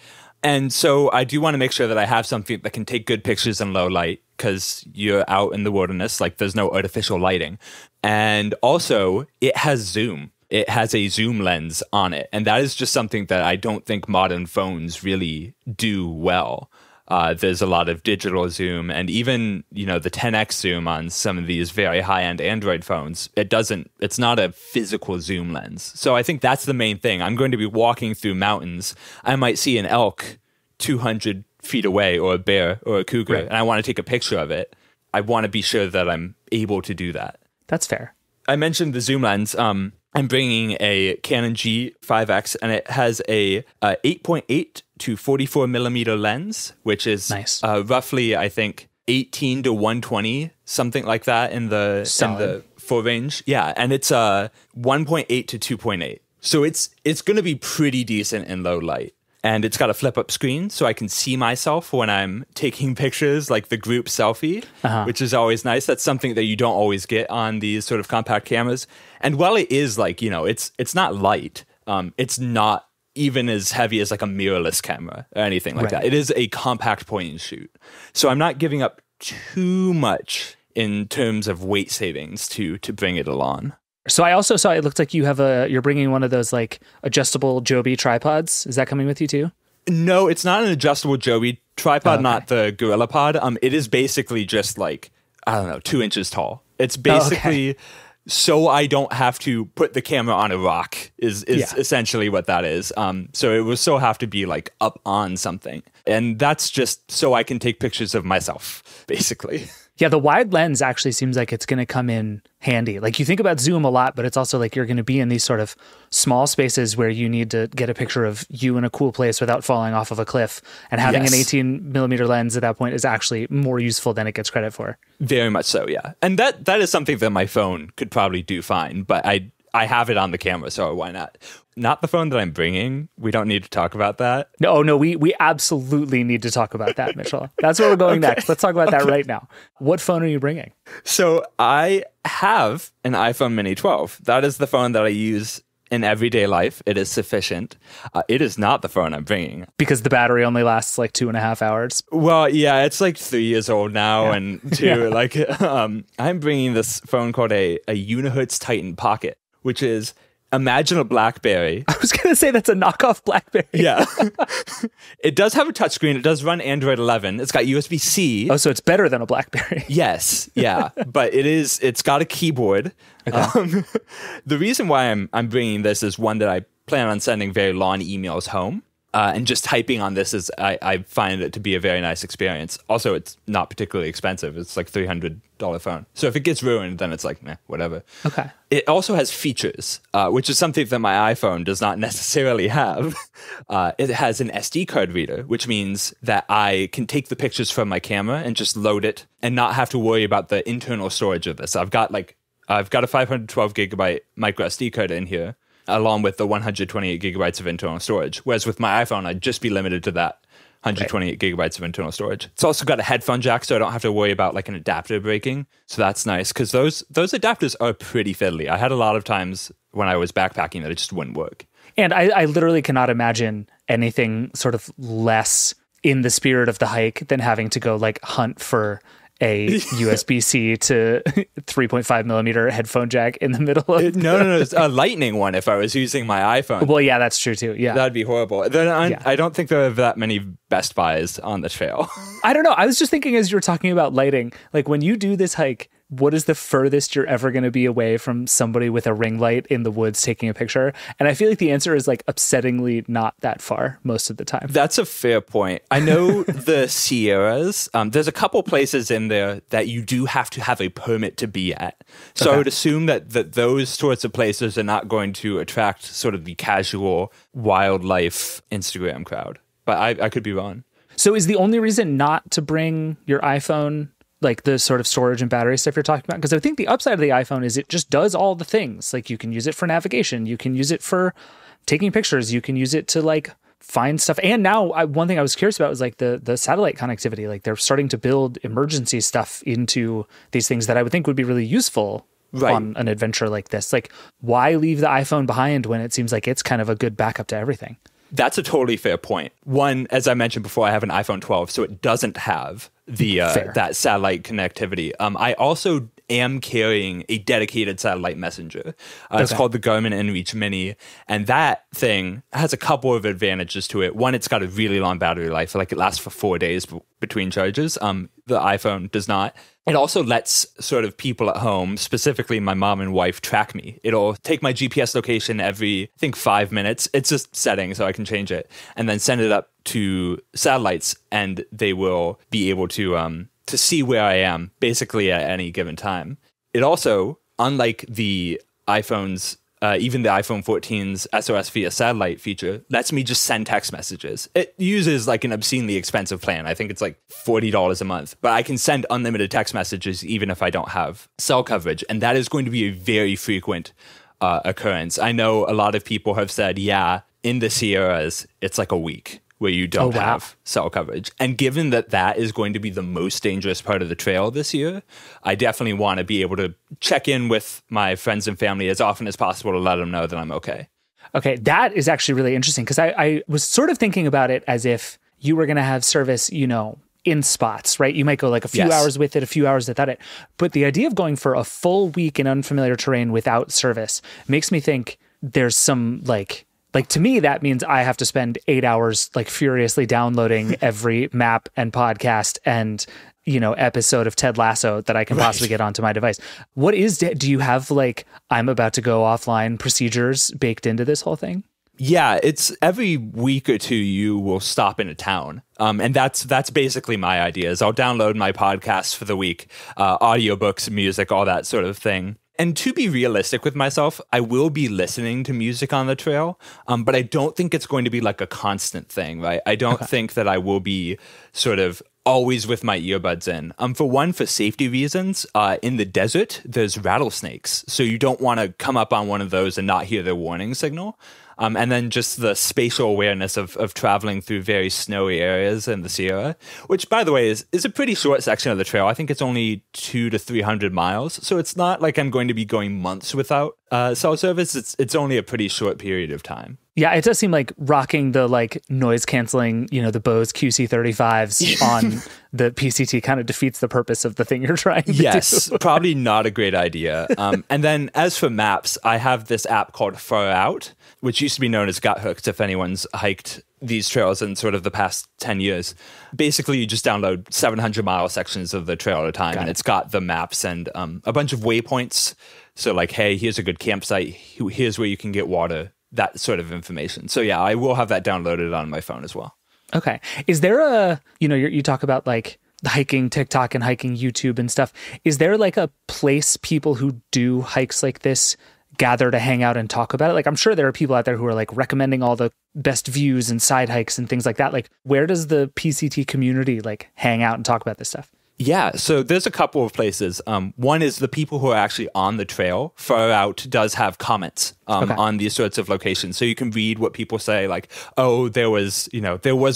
And so I do want to make sure that I have something that can take good pictures in low light, because you're out in the wilderness, like there's no artificial lighting. And also it has zoom. It has a zoom lens on it. And that is just something that I don't think modern phones really do well. There's a lot of digital zoom, and even, the 10x zoom on some of these very high-end Android phones, it's not a physical zoom lens. So I think that's the main thing. I'm going to be walking through mountains. I might see an elk 200 feet away, or a bear or a cougar, right, and I want to take a picture of it. I want to be sure that I'm able to do that. That's fair. I mentioned the zoom lens. I'm bringing a Canon G5X, and it has a 8.8 to 44 millimeter lens, which is nice. Roughly, I think, 18 to 120, something like that in the full range. Yeah, and it's 1.8 to 2.8. So it's going to be pretty decent in low light. And it's got a flip-up screen, so I can see myself when I'm taking pictures, like the group selfie, which is always nice. That's something that you don't always get on these sort of compact cameras. And while it is like, it's not light, it's not even as heavy as like a mirrorless camera or anything like that. It is a compact point and shoot. So I'm not giving up too much in terms of weight savings to bring it along. So I also saw it looked like you're bringing one of those like adjustable Joby tripods. Is that coming with you too? No, it's not an adjustable Joby tripod, not the Gorilla Pod. It is basically just like, 2 inches tall. It's basically so I don't have to put the camera on a rock is essentially what that is. So it will still have to be like up on something. And that's just so I can take pictures of myself, basically. Yeah, the wide lens actually seems like it's going to come in handy. Like you think about zoom a lot, but it's also like you're going to be in these sort of small spaces where you need to get a picture of you in a cool place without falling off of a cliff. And having an 18 millimeter lens at that point is actually more useful than it gets credit for. Very much so, yeah. And that is something that my phone could probably do fine, but I have it on the camera, so why not? Not the phone that I'm bringing. We don't need to talk about that. No, we absolutely need to talk about that, Mitchell. That's where we're going next. Let's talk about that right now. What phone are you bringing? So I have an iPhone mini 12. That is the phone that I use in everyday life. It is sufficient. It is not the phone I'm bringing. Because the battery only lasts like 2.5 hours. Well, yeah, it's like 3 years old now. And I'm bringing this phone called a Unihertz Titan Pocket, which is, imagine a BlackBerry. I was going to say that's a knockoff BlackBerry. Yeah. It does have a touchscreen. It does run Android 11. It's got USB-C. Oh, so it's better than a BlackBerry. Yes. Yeah. But it's got a keyboard. Okay. The reason why I'm bringing this is one that I plan on sending very long emails home. And just typing on this I find it to be a very nice experience. Also, it's not particularly expensive. It's like $300 phone. So if it gets ruined, then it's like, whatever. Okay. It also has features, which is something that my iPhone does not necessarily have. It has an SD card reader, which means that I can take the pictures from my camera and just load it and not have to worry about the internal storage of this. I've got a 512 gigabyte micro SD card in here, along with the 128 gigabytes of internal storage. Whereas with my iPhone, I'd just be limited to that 128 gigabytes of internal storage. It's also got a headphone jack, so I don't have to worry about like an adapter breaking. So that's nice, because those adapters are pretty fiddly. I had a lot of times when I was backpacking that it just wouldn't work. And I literally cannot imagine anything sort of less in the spirit of the hike than having to go like hunt for a USB-C to 3.5 millimeter headphone jack in the middle of No, it's a lightning one if I was using my iPhone. Well, yeah, that's true too. Yeah. That'd be horrible. Then I don't think there are that many Best Buys on the trail. I don't know. I was just thinking as you were talking about lighting, like when you do this hike, what is the furthest you're ever going to be away from somebody with a ring light in the woods taking a picture? And I feel like the answer is like upsettingly not that far most of the time. That's a fair point. I know the Sierras, there's a couple places in there that you do have to have a permit to be at. So okay. I would assume that those sorts of places are not going to attract sort of the casual wildlife Instagram crowd. But I could be wrong. So is the only reason not to bring your iPhone like the sort of storage and battery stuff you're talking about? Because I think the upside of the iPhone is it just does all the things. Like you can use it for navigation, you can use it for taking pictures, you can use it to like find stuff. And now one thing I was curious about was like the satellite connectivity. Like they're starting to build emergency stuff into these things that I would think would be really useful on an adventure like this. Like why leave the iPhone behind when it seems like it's kind of a good backup to everything? That's a totally fair point. One, as I mentioned before, I have an iPhone 12, so it doesn't have the that satellite connectivity. I also am carrying a dedicated satellite messenger. It's called the Garmin InReach Mini, and that thing has a couple of advantages to it. One, it's got a really long battery life. Like it lasts for 4 days between charges. The iPhone does not. It also lets sort of people at home, specifically my mom and wife, track me. It'll take my GPS location every, I think, 5 minutes. It's a setting, so I can change it, and then send it up to satellites, and they will be able to see where I am basically at any given time. It also, unlike the iPhones, even the iPhone 14's SOS via satellite feature, lets me just send text messages. It uses like an obscenely expensive plan. I think it's like $40 a month, but I can send unlimited text messages even if I don't have cell coverage. And that is going to be a very frequent occurrence. I know a lot of people have said, in the Sierras, it's like a week where you don't have cell coverage. And given that is going to be the most dangerous part of the trail this year, I definitely want to be able to check in with my friends and family as often as possible to let them know that I'm okay. Okay, that is actually really interesting, because I was sort of thinking about it as if you were going to have service, in spots, right? You might go like a few hours with it, a few hours without it. But the idea of going for a full week in unfamiliar terrain without service makes me think there's some like to me, that means I have to spend 8 hours like furiously downloading every map and podcast and, episode of Ted Lasso that I can possibly get onto my device. Do you have like, I'm about to go offline procedures baked into this whole thing? Yeah, it's every week or two you will stop in a town. And that's basically my idea is I'll download my podcasts for the week, audiobooks, music, all that sort of thing. And to be realistic with myself, I will be listening to music on the trail, but I don't think it's going to be like a constant thing, right? I don't think that I will be sort of always with my earbuds in. For one, for safety reasons, in the desert, there's rattlesnakes. So you don't want to come up on one of those and not hear the warning signal. And then just the spatial awareness of traveling through very snowy areas in the Sierra, which, by the way, is a pretty short section of the trail. I think it's only 200 to 300 miles. So it's not like I'm going to be going months without cell service. It's only a pretty short period of time. Yeah, it does seem like rocking the like noise canceling, the Bose QC35s on the PCT kind of defeats the purpose of the thing you're trying to do. Yes, probably not a great idea. And then as for maps, I have this app called Far Out, which used to be known as Gut Hooked if anyone's hiked these trails in sort of the past 10 years. Basically, you just download 700-mile sections of the trail at a time, and it's got the maps and a bunch of waypoints. So like, hey, here's a good campsite. Here's where you can get water. That sort of information. So yeah, I will have that downloaded on my phone as well. Okay. Is there you talk about like hiking TikTok and hiking YouTube and stuff. Is there like a place people who do hikes like this gather to hang out and talk about it? Like, I'm sure there are people out there who are like recommending all the best views and side hikes and things like that. Like, where does the PCT community like hang out and talk about this stuff? Yeah, so there's a couple of places. One is the people who are actually on the trail. Far Out does have comments on these sorts of locations. So you can read what people say, like, oh, there was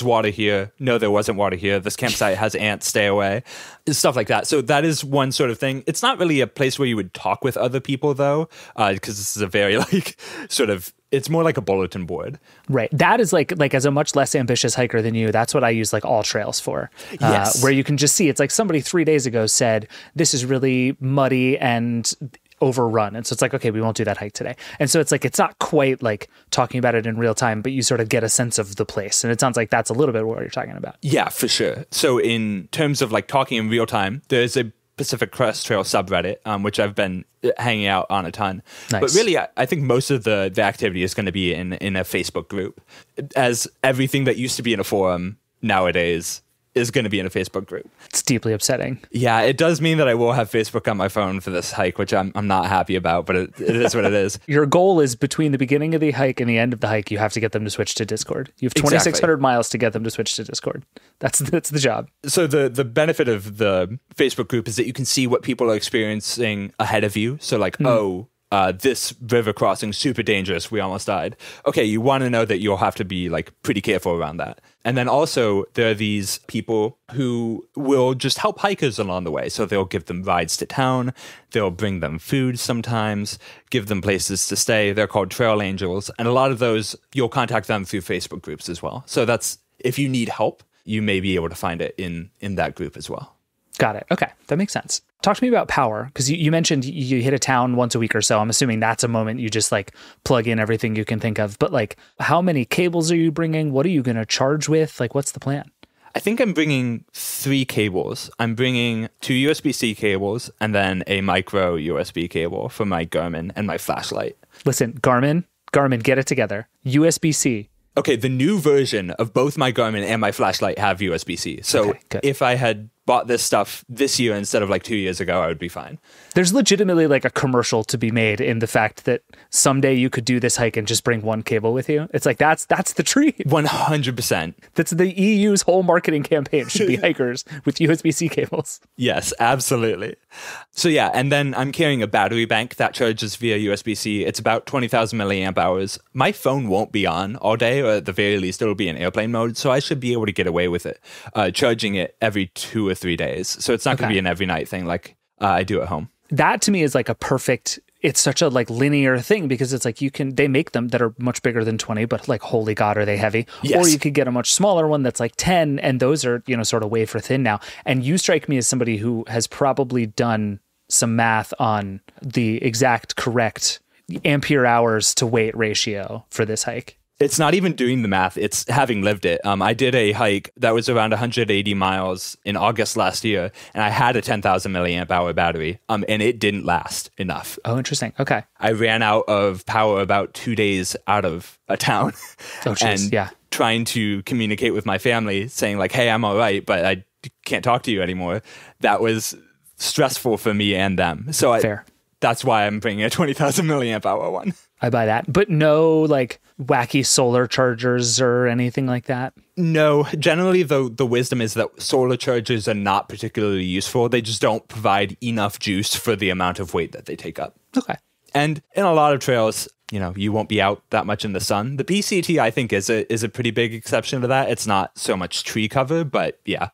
water here. No, there wasn't water here. This campsite has ants, stay away. Stuff like that. So that is one sort of thing. It's not really a place where you would talk with other people, though, because this is a very, like, sort of, it's more like a bulletin board. Right. That is like as a much less ambitious hiker than you, that's what I use like All Trails for. Yes. Where you can just see, it's like somebody 3 days ago said, this is really muddy and overrun. And so it's like, okay, we won't do that hike today. And so it's like, it's not quite like talking about it in real time, but you sort of get a sense of the place. And it sounds like that's a little bit what you're talking about. Yeah, for sure. So in terms of like talking in real time, there's a Pacific Crest Trail subreddit, which I've been hanging out on a ton. Nice. But really, I think most of the activity is going to be in a Facebook group, as everything that used to be in a forum nowadays is going to be in a Facebook group. It's deeply upsetting. Yeah, it does mean that I will have Facebook on my phone for this hike, which I'm not happy about, but it is what it is. Your goal is between the beginning of the hike and the end of the hike, you have to get them to switch to Discord. You have 2,600 miles to get them to switch to Discord. That's the job. So the benefit of the Facebook group is that you can see what people are experiencing ahead of you. So like, this river crossing super dangerous. We almost died. Okay, you want to know that you'll have to be like pretty careful around that. And then also there are these people who will just help hikers along the way. So they'll give them rides to town. They'll bring them food sometimes, give them places to stay. They're called trail angels. And a lot of those, you'll contact them through Facebook groups as well. So that's, if you need help, you may be able to find it in that group as well. Got it. Okay. That makes sense. Talk to me about power, because you mentioned you hit a town once a week or so. I'm assuming that's a moment you just like plug in everything you can think of. But like, how many cables are you bringing? What are you going to charge with? Like, what's the plan? I think I'm bringing 3 cables. I'm bringing 2 USB-C cables and then a micro USB cable for my Garmin and my flashlight. Listen, Garmin, get it together. USB-C. Okay, the new version of both my Garmin and my flashlight have USB-C. So if I had bought this stuff this year instead of like 2 years ago, I would be fine. There's legitimately like a commercial to be made in the fact that someday you could do this hike and just bring one cable with you. It's like, that's the treat. 100%. That's the EU's whole marketing campaign should be hikers with USB-C cables. Yes, absolutely. So yeah, and then I'm carrying a battery bank that charges via USB-C. It's about 20,000 milliamp hours. My phone won't be on all day, or at the very least, it'll be in airplane mode. So I should be able to get away with it, charging it every 2 or 3 days. So it's not going to be an every night thing like I do at home. That to me is like a perfect, it's such a like linear thing, because it's like they make them that are much bigger than 20, but like, holy God, are they heavy? Yes. Or you could get a much smaller one that's like 10, and those are, sort of wafer thin now. And you strike me as somebody who has probably done some math on the exact correct ampere hours to weight ratio for this hike. It's not even doing the math. It's having lived it. I did a hike that was around 180 miles in August last year, and I had a 10,000 milliamp hour battery, and it didn't last enough. Oh, interesting. Okay. I ran out of power about 2 days out of a town. Oh, geez. And yeah. trying to communicate with my family, saying like, hey, I'm all right, but I can't talk to you anymore. That was stressful for me and them. So Fair. That's why I'm bringing a 20,000 milliamp hour one. I buy that. But no like wacky solar chargers or anything like that? No. Generally, the wisdom is that solar chargers are not particularly useful. They just don't provide enough juice for the amount of weight that they take up. Okay. And in a lot of trails, you won't be out that much in the sun. The PCT, I think, is a pretty big exception to that. It's not so much tree cover, but yeah.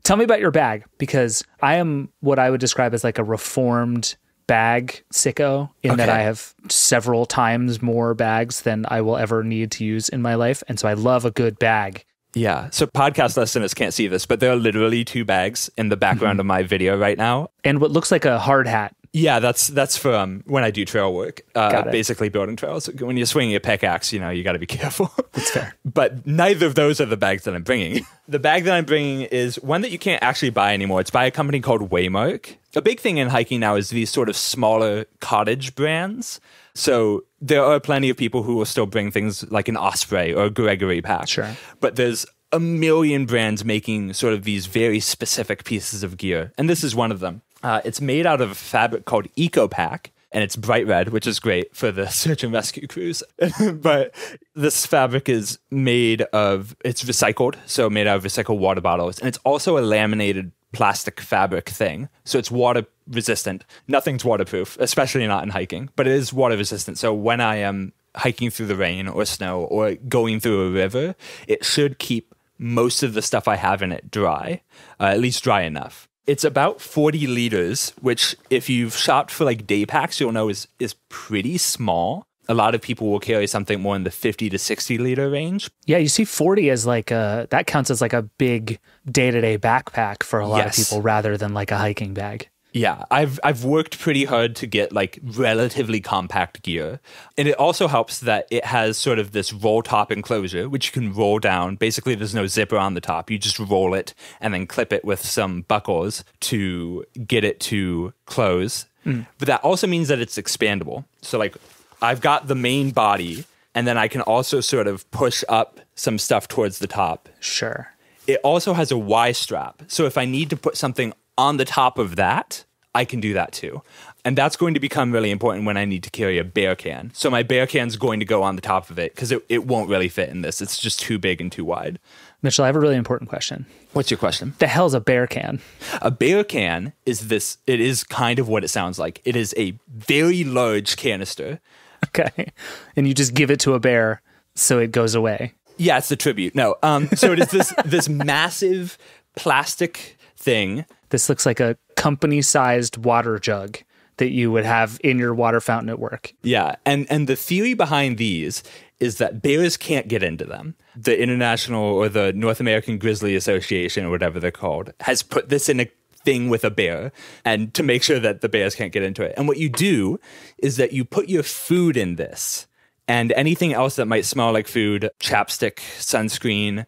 Tell me about your bag, because I am what I would describe as like a reformed bag sicko in that I have several times more bags than I will ever need to use in my life. And so I love a good bag. Yeah. So podcast listeners can't see this, but there are literally 2 bags in the background of my video right now. And what looks like a hard hat. Yeah, that's for when I do trail work, basically building trails. When you're swinging a pickaxe, you got to be careful. That's fair. But neither of those are the bags that I'm bringing. The bag that I'm bringing is one that you can't actually buy anymore. It's by a company called Waymark. A big thing in hiking now is these sort of smaller cottage brands. So there are plenty of people who will still bring things like an Osprey or a Gregory pack. Sure. But there's a million brands making sort of these very specific pieces of gear. And this is one of them. It's made out of a fabric called EcoPack, and it's bright red, which is great for the search and rescue crews. But this fabric is it's recycled, so made out of recycled water bottles. And it's also a laminated plastic fabric thing. So it's water resistant. Nothing's waterproof, especially not in hiking, but it is water resistant. So when I am hiking through the rain or snow or going through a river, it should keep most of the stuff I have in it dry, at least dry enough. It's about 40 liters, which if you've shopped for like day packs, you'll know is pretty small. A lot of people will carry something more in the 50 to 60 liter range. Yeah, you see 40 as that counts as like a big day-to-day backpack for a lot of people rather than like a hiking bag. Yeah, I've worked pretty hard to get like relatively compact gear. And it also helps that it has sort of this roll top enclosure, which you can roll down. Basically, there's no zipper on the top. You just roll it and then clip it with some buckles to get it to close. But that also means that it's expandable. So like I've got the main body, and then I can also sort of push up some stuff towards the top. Sure. It also has a Y strap. So if I need to put something on the top of that, I can do that too. And that's going to become really important when I need to carry a bear can. So my bear can's going to go on the top of it because it won't really fit in this. It's just too big and too wide. Mitchell, I have a really important question. What's your question? The hell's a bear can? A bear can it is kind of what it sounds like. It is a very large canister. Okay. And you just give it to a bear so it goes away. Yeah, it's the tribute. No. So it is this massive plastic thing. This looks like a company-sized water jug that you would have in your water fountain at work. Yeah, and the theory behind these is that bears can't get into them. The International or the North American Grizzly Association, or whatever they're called, has put this in a thing with a bear and to make sure that the bears can't get into it. And what you do is that you put your food in this and anything else that might smell like food, chapstick, sunscreen,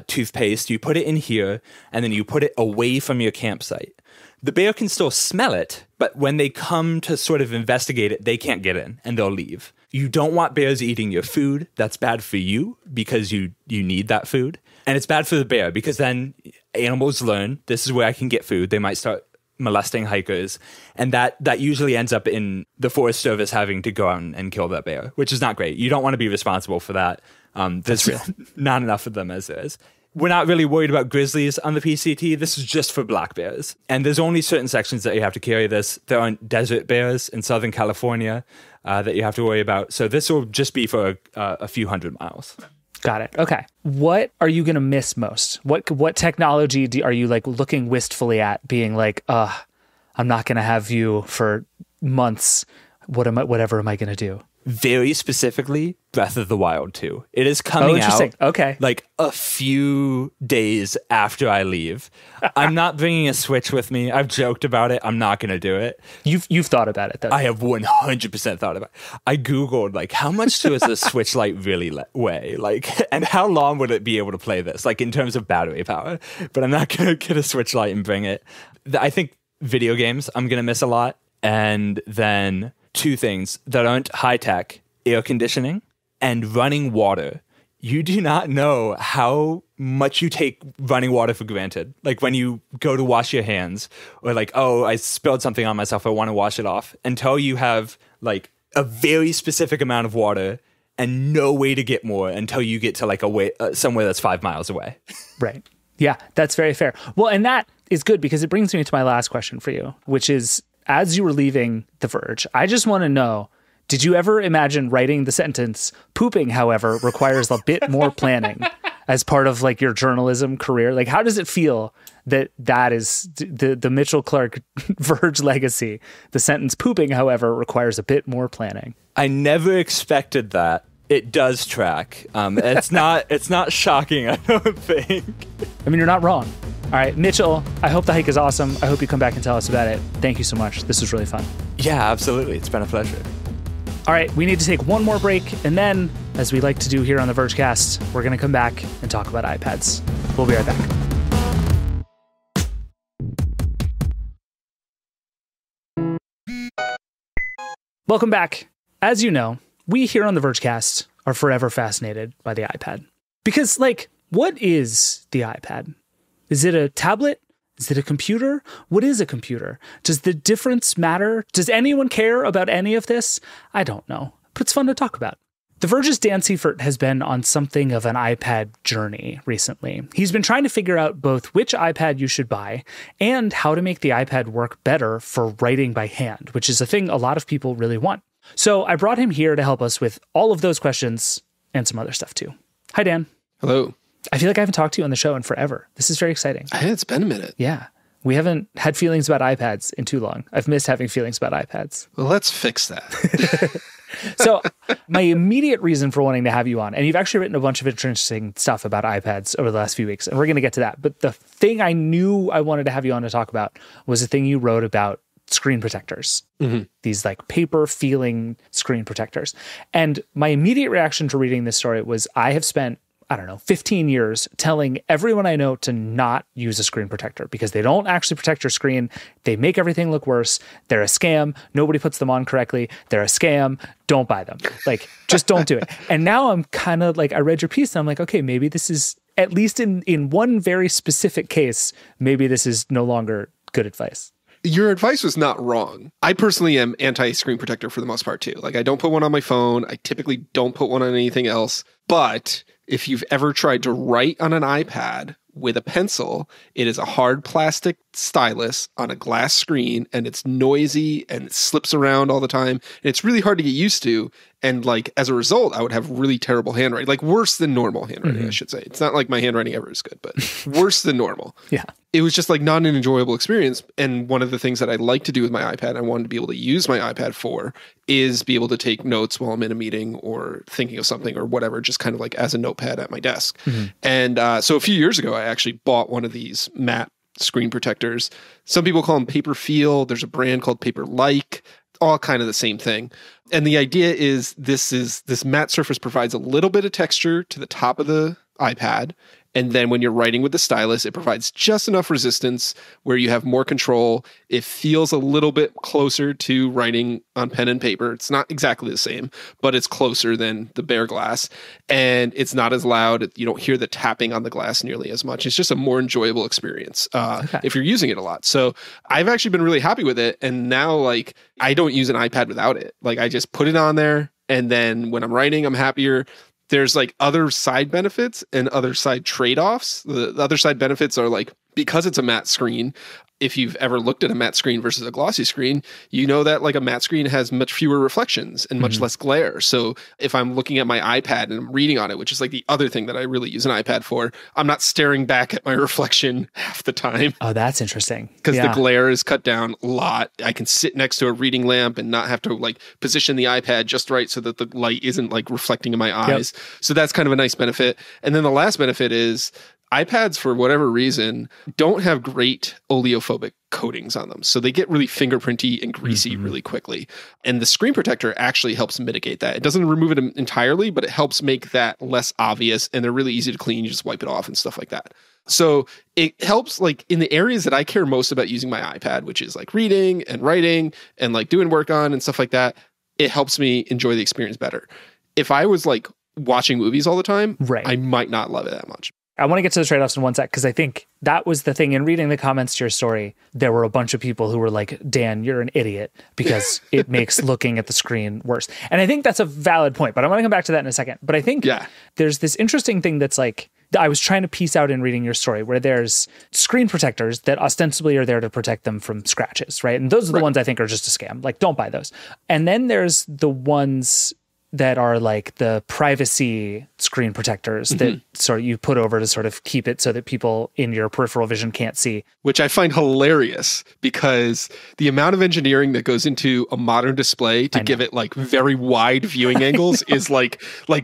toothpaste, you put it in here and then you put it away from your campsite. The bear can still smell it, but when they come to sort of investigate it, they can't get in and they'll leave. You don't want bears eating your food. That's bad for you because you need that food. And it's bad for the bear because then animals learn this is where I can get food. They might start molesting hikers. And that usually ends up in the Forest Service having to go out and kill that bear, which is not great. You don't want to be responsible for that. There's not enough of them as there is. We're not really worried about grizzlies on the PCT. This is just for black bears. And there's only certain sections that you have to carry this. There aren't desert bears in Southern California that you have to worry about. So this will just be for a few hundred miles. Got it. Okay. What are you going to miss most? What technology are you like looking wistfully at being like, I'm not going to have you for months. Whatever am I going to do? very specifically Breath of the Wild 2. It is coming out like a few days after I leave. I'm not bringing a Switch with me. I've joked about it. I'm not going to do it. You've thought about it, though. I have 100% thought about it. I Googled, like, how much does a Switch Lite really weigh? Like, and how long would it be able to play this? Like, in terms of battery power. But I'm not going to get a Switch Lite and bring it. I think video games I'm going to miss a lot. And then 2 things that aren't high tech: air conditioning and running water. You do not know how much you take running water for granted. Like when you go to wash your hands, or like, oh, I spilled something on myself, I want to wash it off, until you have like a very specific amount of water and no way to get more until you get to like somewhere that's 5 miles away. Right. Yeah, that's very fair. Well, and that is good because it brings me to my last question for you, which is, as you were leaving The Verge, I just want to know, did you ever imagine writing the sentence, "Pooping, however, requires a bit more planning," as part of like your journalism career? Like, how does it feel that is the Mitchell Clark Verge legacy? The sentence, "Pooping, however, requires a bit more planning." I never expected that. It does track. It's not shocking, I don't think. I mean, you're not wrong. All right, Mitchell, I hope the hike is awesome. I hope you come back and tell us about it. Thank you so much. This was really fun. Yeah, absolutely. It's been a pleasure. All right, we need to take one more break, and then, as we like to do here on the Vergecast, we're going to come back and talk about iPads. We'll be right back. Welcome back. As you know, we here on the Vergecast are forever fascinated by the iPad. Because, like, what is the iPad? Is it a tablet? Is it a computer? What is a computer? Does the difference matter? Does anyone care about any of this? I don't know, but it's fun to talk about. The Verge's Dan Seifert has been on something of an iPad journey recently. He's been trying to figure out both which iPad you should buy and how to make the iPad work better for writing by hand, which is a thing a lot of people really want. So I brought him here to help us with all of those questions and some other stuff too. Hi, Dan. Hello. I feel like I haven't talked to you on the show in forever. This is very exciting. It's been a minute. Yeah. We haven't had feelings about iPads in too long. I've missed having feelings about iPads. Well, let's fix that. So my immediate reason for wanting to have you on, and you've actually written a bunch of interesting stuff about iPads over the last few weeks, and we're going to get to that. But the thing I knew I wanted to have you on to talk about was the thing you wrote about screen protectors, these like paper feeling screen protectors. And my immediate reaction to reading this story was, I have spent 15 years telling everyone I know to not use a screen protector because they don't actually protect your screen. They make everything look worse. They're a scam. Nobody puts them on correctly. They're a scam. Don't buy them. Like, just don't do it. And now I'm kind of like, I read your piece and I'm like, okay, maybe this is, at least in one very specific case, maybe this is no longer good advice. Your advice was not wrong. I personally am anti-screen protector for the most part too. Like, I don't put one on my phone. I typically don't put one on anything else. But if you've ever tried to write on an iPad with a pencil, it is a hard plastic stylus on a glass screen, and it's noisy and it slips around all the time. And it's really hard to get used to. And like, as a result, I would have really terrible handwriting, like worse than normal handwriting, I should say. It's not like my handwriting ever is good, but worse than normal. Yeah. It was just like not an enjoyable experience. And one of the things that I like to do with my iPad, I wanted to be able to use my iPad for, is be able to take notes while I'm in a meeting or thinking of something or whatever, just kind of like as a notepad at my desk. And so a few years ago, I actually bought one of these matte screen protectors. Some people call them Paper Feel. There's a brand called Paper Like, all kind of the same thing. And the idea is this matte surface provides a little bit of texture to the top of the iPad. And then when you're writing with the stylus, it provides just enough resistance where you have more control. It feels a little bit closer to writing on pen and paper. It's not exactly the same, but it's closer than the bare glass. And it's not as loud. You don't hear the tapping on the glass nearly as much. It's just a more enjoyable experience if you're using it a lot. So I've actually been really happy with it. And now, like, I don't use an iPad without it. Like, I just put it on there. And then when I'm writing, I'm happier. There's like other side benefits and other side trade-offs. The other side benefits are like because it's a matte screen, if you've ever looked at a matte screen versus a glossy screen, you know that like a matte screen has much fewer reflections and much less glare. So if I'm looking at my iPad and I'm reading on it, which is like the other thing that I really use an iPad for, I'm not staring back at my reflection half the time. Oh, that's interesting. Because the glare is cut down a lot. I can sit next to a reading lamp and not have to like position the iPad just right so that the light isn't like reflecting in my eyes. So that's kind of a nice benefit. And then the last benefit is iPads, for whatever reason, don't have great oleophobic coatings on them. So they get really fingerprinty and greasy really quickly. And the screen protector actually helps mitigate that. It doesn't remove it entirely, but it helps make that less obvious. And they're really easy to clean. You just wipe it off and stuff like that. So it helps like in the areas that I care most about using my iPad, which is like reading and writing and like doing work on and stuff like that. It helps me enjoy the experience better. If I was like watching movies all the time, I might not love it that much. I want to get to the trade-offs in one sec, because I think that was the thing in reading the comments to your story. There were a bunch of people who were like, Dan, you're an idiot because it makes looking at the screen worse. And I think that's a valid point, but I want to come back to that in a second. But I think there's this interesting thing that's like, I was trying to piece out in reading your story where there's screen protectors that ostensibly are there to protect them from scratches, right? And those are the ones I think are just a scam. Like, don't buy those. And then there's the ones that are like the privacy screen protectors that sort of you put over to sort of keep it so that people in your peripheral vision can't see. Which I find hilarious because the amount of engineering that goes into a modern display to give it like very wide viewing angles is like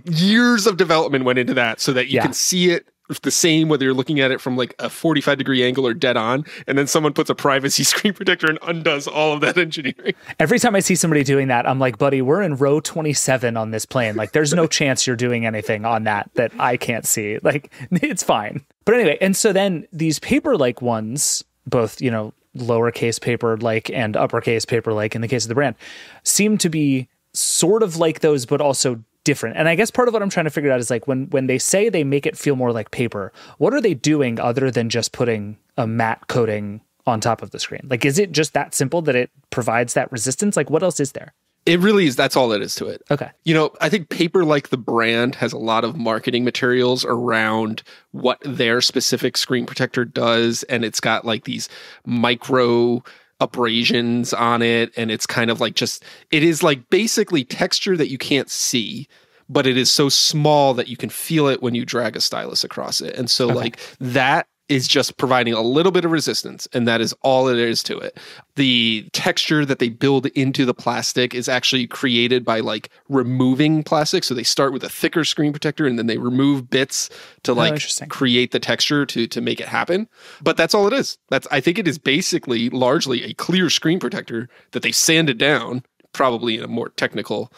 years of development went into that so that you can see it the same whether you're looking at it from like a 45-degree angle or dead on, and then someone puts a privacy screen protector and undoes all of that engineering. Every time I see somebody doing that, I'm like, buddy, we're in row 27 on this plane. Like, there's no chance you're doing anything on that I can't see. Like, it's fine. But anyway, and so then these paper-like ones, both, you know, lowercase paper-like and uppercase paper-like in the case of the brand, seem to be sort of like those, but also different. And I guess part of what I'm trying to figure out is like when they say they make it feel more like paper, what are they doing other than just putting a matte coating on top of the screen? Like, is it just that simple that it provides that resistance? Like, what else is there? It really is. That's all it is to it. Okay. You know, I think Paper Like the brand has a lot of marketing materials around what their specific screen protector does. And it's got like these micro abrasions on it, and it's kind of like just, it is like basically texture that you can't see, but it is so small that you can feel it when you drag a stylus across it. And so like that is just providing a little bit of resistance, and that is all it is to it. The texture that they build into the plastic is actually created by like removing plastic. So they start with a thicker screen protector and then they remove bits to like create the texture to make it happen. But that's all it is. I think it is basically largely a clear screen protector that they sanded down, probably in a more technical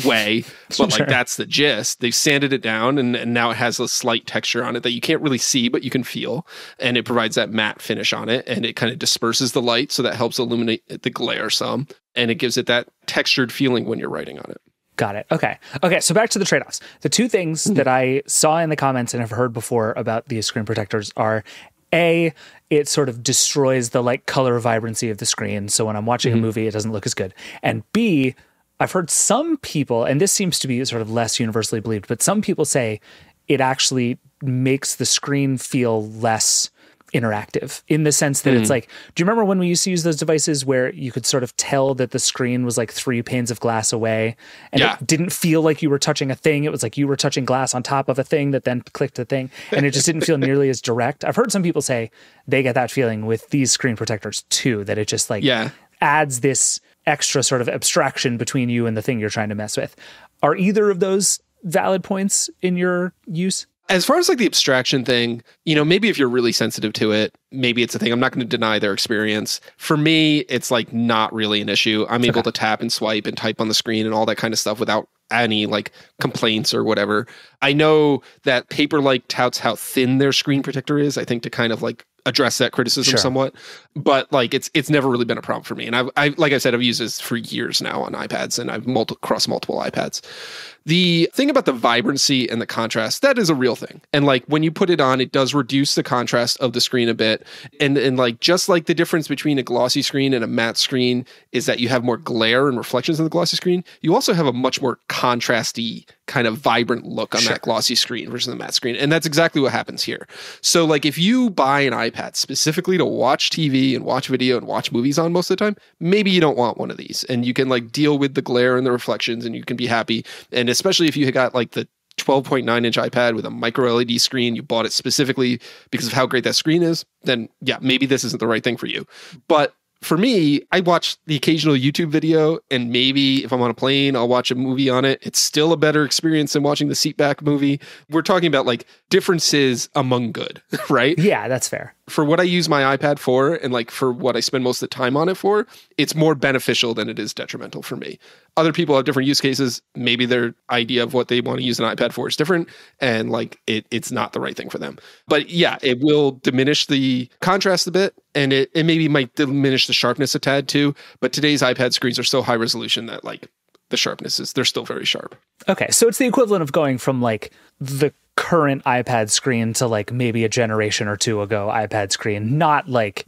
way, but like that's the gist. They've sanded it down and now it has a slight texture on it that you can't really see, but you can feel. And it provides that matte finish on it, and it kind of disperses the light, so that helps illuminate the glare some. And it gives it that textured feeling when you're writing on it. Got it. Okay. So back to the trade-offs. The two things that I saw in the comments and have heard before about these screen protectors are, A, it sort of destroys the like color vibrancy of the screen. So when I'm watching a movie, it doesn't look as good. And B, I've heard some people, and this seems to be sort of less universally believed, but some people say it actually makes the screen feel less interactive, in the sense that it's like, do you remember when we used to use those devices where you could sort of tell that the screen was like 3 panes of glass away, and it didn't feel like you were touching a thing? It was like you were touching glass on top of a thing that then clicked the thing, and it just didn't feel nearly as direct. I've heard some people say they get that feeling with these screen protectors too, that it just like adds this extra sort of abstraction between you and the thing you're trying to mess with. Are either of those valid points in your use? As far as like the abstraction thing, you know, maybe if you're really sensitive to it, maybe it's a thing. I'm not going to deny their experience. For me, it's like not really an issue. I'm able to tap and swipe and type on the screen and all that kind of stuff without any like complaints or whatever. I know that Paper Like touts how thin their screen protector is, I think, to kind of like address that criticism somewhat, but like it's never really been a problem for me. And I've like I said, I've used this for years now on iPads, and I've crossed multiple iPads. The thing about the vibrancy and the contrast, that is a real thing. And like when you put it on, it does reduce the contrast of the screen a bit. And like just like the difference between a glossy screen and a matte screen is that you have more glare and reflections on the glossy screen, you also have a much more contrasty kind of vibrant look on that glossy screen versus the matte screen. And that's exactly what happens here. So like if you buy an iPad specifically to watch TV and watch video and watch movies on most of the time, maybe you don't want one of these, and you can like deal with the glare and the reflections and you can be happy. And especially if you got like the 12.9 inch iPad with a micro LED screen, you bought it specifically because of how great that screen is, then yeah, maybe this isn't the right thing for you. But for me, I watch the occasional YouTube video, and maybe if I'm on a plane, I'll watch a movie on it. It's still a better experience than watching the seatback movie. We're talking about like differences among good, right? Yeah, that's fair. For what I use my iPad for, and like for what I spend most of the time on it for, it's more beneficial than it is detrimental for me. Other people have different use cases. Maybe their idea of what they want to use an iPad for is different, and like it's not the right thing for them. But yeah, it will diminish the contrast a bit, and it maybe might diminish the sharpness a tad too. But today's iPad screens are so high resolution that like the sharpness they're still very sharp. Okay, so it's the equivalent of going from like the current iPad screen to like maybe a generation or two ago iPad screen, not like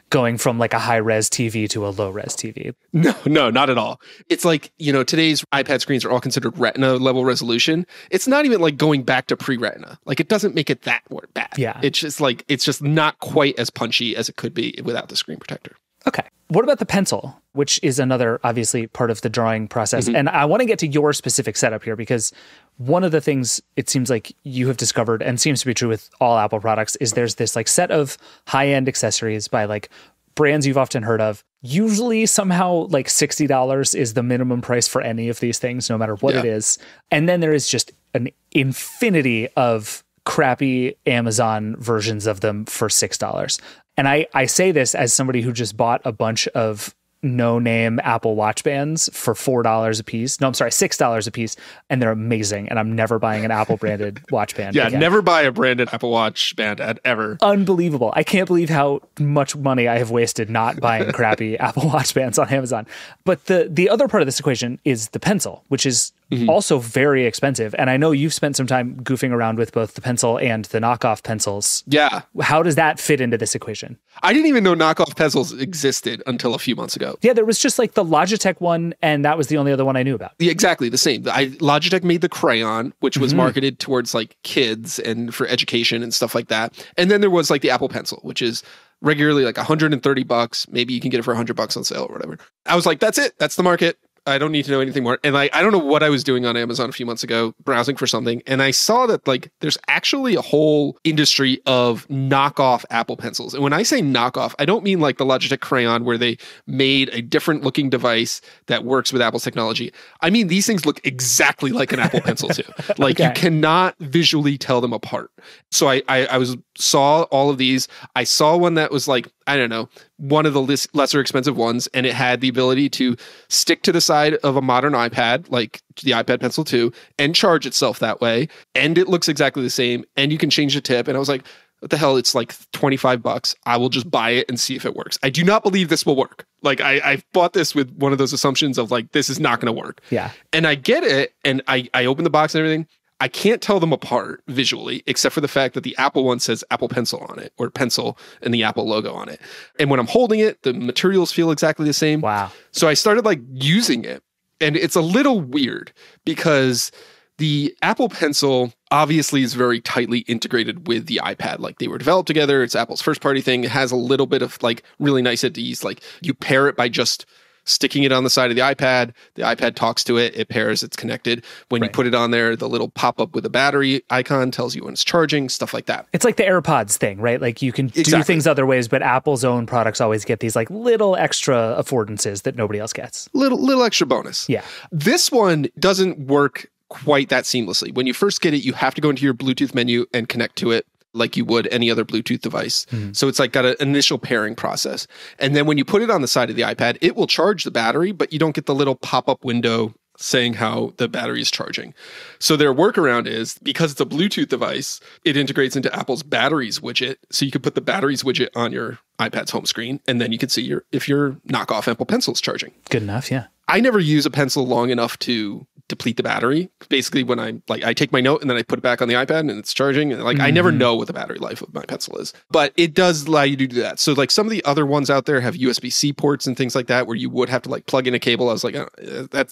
going from like a high-res TV to a low-res TV. No, not at all. It's like, today's iPad screens are all considered Retina level resolution. It's not even like going back to pre-Retina. Like it doesn't make it that bad. Yeah. It's just not quite as punchy as it could be without the screen protector. Okay. What about the pencil, which is another obviously part of the drawing process? And I want to get to your specific setup here, because one of the things it seems like you have discovered, and seems to be true with all Apple products, is there's this like set of high-end accessories by like brands you've often heard of. Usually somehow like $60 is the minimum price for any of these things, no matter what it is. And then there is just an infinity of crappy Amazon versions of them for $6. And I say this as somebody who just bought a bunch of no-name Apple Watch bands for $4 a piece. No, I'm sorry, $6 a piece. And they're amazing. And I'm never buying an Apple branded watch band again. Never buy a branded Apple Watch band ever. Unbelievable. I can't believe how much money I have wasted not buying crappy Apple Watch bands on Amazon. But the other part of this equation is the pencil, which is also very expensive. And I know you've spent some time goofing around with both the pencil and the knockoff pencils. Yeah. How does that fit into this equation? I didn't even know knockoff pencils existed until a few months ago. Yeah, there was just like the Logitech one, and that was the only other one I knew about. Yeah, exactly the same. Logitech made the crayon, which was marketed towards like kids and for education and stuff like that. And then there was like the Apple Pencil, which is regularly like $130. Maybe you can get it for $100 on sale or whatever. I was like, that's it. That's the market. I don't need to know anything more. And like, I don't know what I was doing on Amazon a few months ago, browsing for something. And I saw that like, there's actually a whole industry of knockoff Apple pencils. And when I say knockoff, I don't mean like the Logitech crayon where they made a different looking device that works with Apple's technology. I mean, these things look exactly like an Apple pencil too. Like you cannot visually tell them apart. So I saw all of these. I saw one that was like, I don't know, one of the lesser expensive ones, and it had the ability to stick to the side of a modern iPad, like the iPad Pencil 2, and charge itself that way. And it looks exactly the same, and you can change the tip. And I was like, what the hell? It's like $25. I will just buy it and see if it works. I do not believe this will work. Like I bought this with one of those assumptions of like, this is not going to work. Yeah. And I get it. And I open the box and everything. I can't tell them apart visually, except for the fact that the Apple one says Apple Pencil on it, or pencil and the Apple logo on it. And when I'm holding it, the materials feel exactly the same. Wow. So I started like using it, and it's a little weird because the Apple Pencil obviously is very tightly integrated with the iPad. Like they were developed together. It's Apple's first party thing. It has a little bit of like really nice at ease. Like you pair it by just sticking it on the side of the iPad talks to it, it pairs, it's connected. When you put it on there, the little pop-up with a battery icon tells you when it's charging, stuff like that. It's like the AirPods thing, right? Like you can do things other ways, but Apple's own products always get these like little extra affordances that nobody else gets. Little extra bonus. Yeah. This one doesn't work quite that seamlessly. When you first get it, you have to go into your Bluetooth menu and connect to it like you would any other Bluetooth device. So it's like got an initial pairing process. And then when you put it on the side of the iPad, it will charge the battery, but you don't get the little pop-up window saying how the battery is charging. So their workaround is, because it's a Bluetooth device, it integrates into Apple's batteries widget. So you can put the batteries widget on your iPad's home screen, and then you can see if your knockoff Apple Pencil is charging. Good enough, yeah. I never use a pencil long enough to deplete the battery. Basically, when I take my note and then I put it back on the iPad and it's charging. And I never know what the battery life of my pencil is. But it does allow you to do that. So like some of the other ones out there have USB-C ports and things like that where you would have to like plug in a cable. I was like, oh,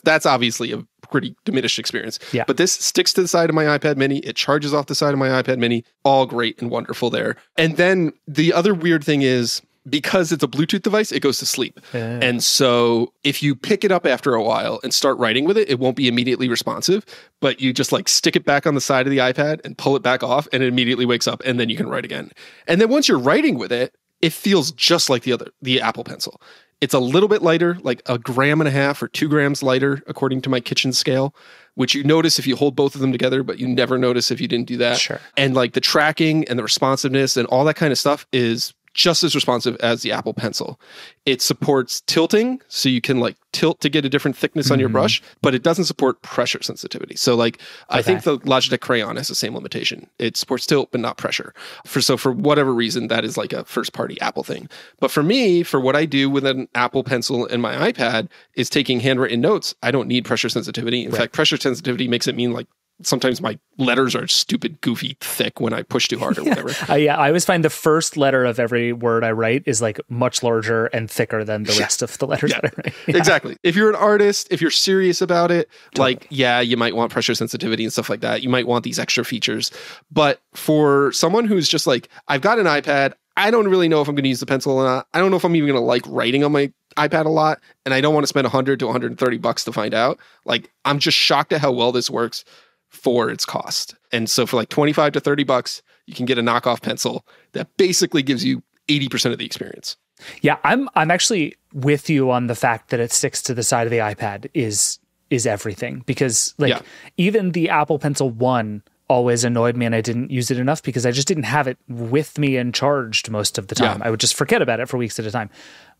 that's obviously a pretty diminished experience. Yeah. But this sticks to the side of my iPad mini. It charges off the side of my iPad mini. All great and wonderful there. And then the other weird thing is, because it's a Bluetooth device, it goes to sleep. And so if you pick it up after a while and start writing with it, it won't be immediately responsive, but you just like stick it back on the side of the iPad and pull it back off, and it immediately wakes up, and then you can write again. And then once you're writing with it, it feels just like the Apple Pencil. It's a little bit lighter, like 1.5 grams or 2 grams lighter, according to my kitchen scale, which you notice if you hold both of them together, but you never notice if you didn't do that. Sure. And like the tracking and the responsiveness and all that kind of stuff is just as responsive as the Apple Pencil. It supports tilting, so you can like tilt to get a different thickness on your brush, but it doesn't support pressure sensitivity. So like, I think the Logitech Crayon has the same limitation. It supports tilt, but not pressure. For whatever reason, that is like a first party Apple thing. But for me, for what I do with an Apple Pencil and my iPad is taking handwritten notes. I don't need pressure sensitivity. In fact, pressure sensitivity makes it mean like sometimes my letters are stupid, goofy, thick when I push too hard or whatever. I always find the first letter of every word I write is like much larger and thicker than the rest of the letters that I write. Exactly. If you're an artist, if you're serious about it, like, you might want pressure sensitivity and stuff like that. You might want these extra features. But for someone who's just like, I've got an iPad, I don't really know if I'm going to use the pencil or not. I don't know if I'm even going to like writing on my iPad a lot, and I don't want to spend $100 to $130 to find out. Like, I'm just shocked at how well this works for its cost. And so for like $25 to $30, you can get a knockoff pencil that basically gives you 80% of the experience. Yeah, I'm actually with you on the fact that it sticks to the side of the iPad is everything, because like even the Apple Pencil 1 always annoyed me, and I didn't use it enough because I just didn't have it with me and charged most of the time. I would just forget about it for weeks at a time.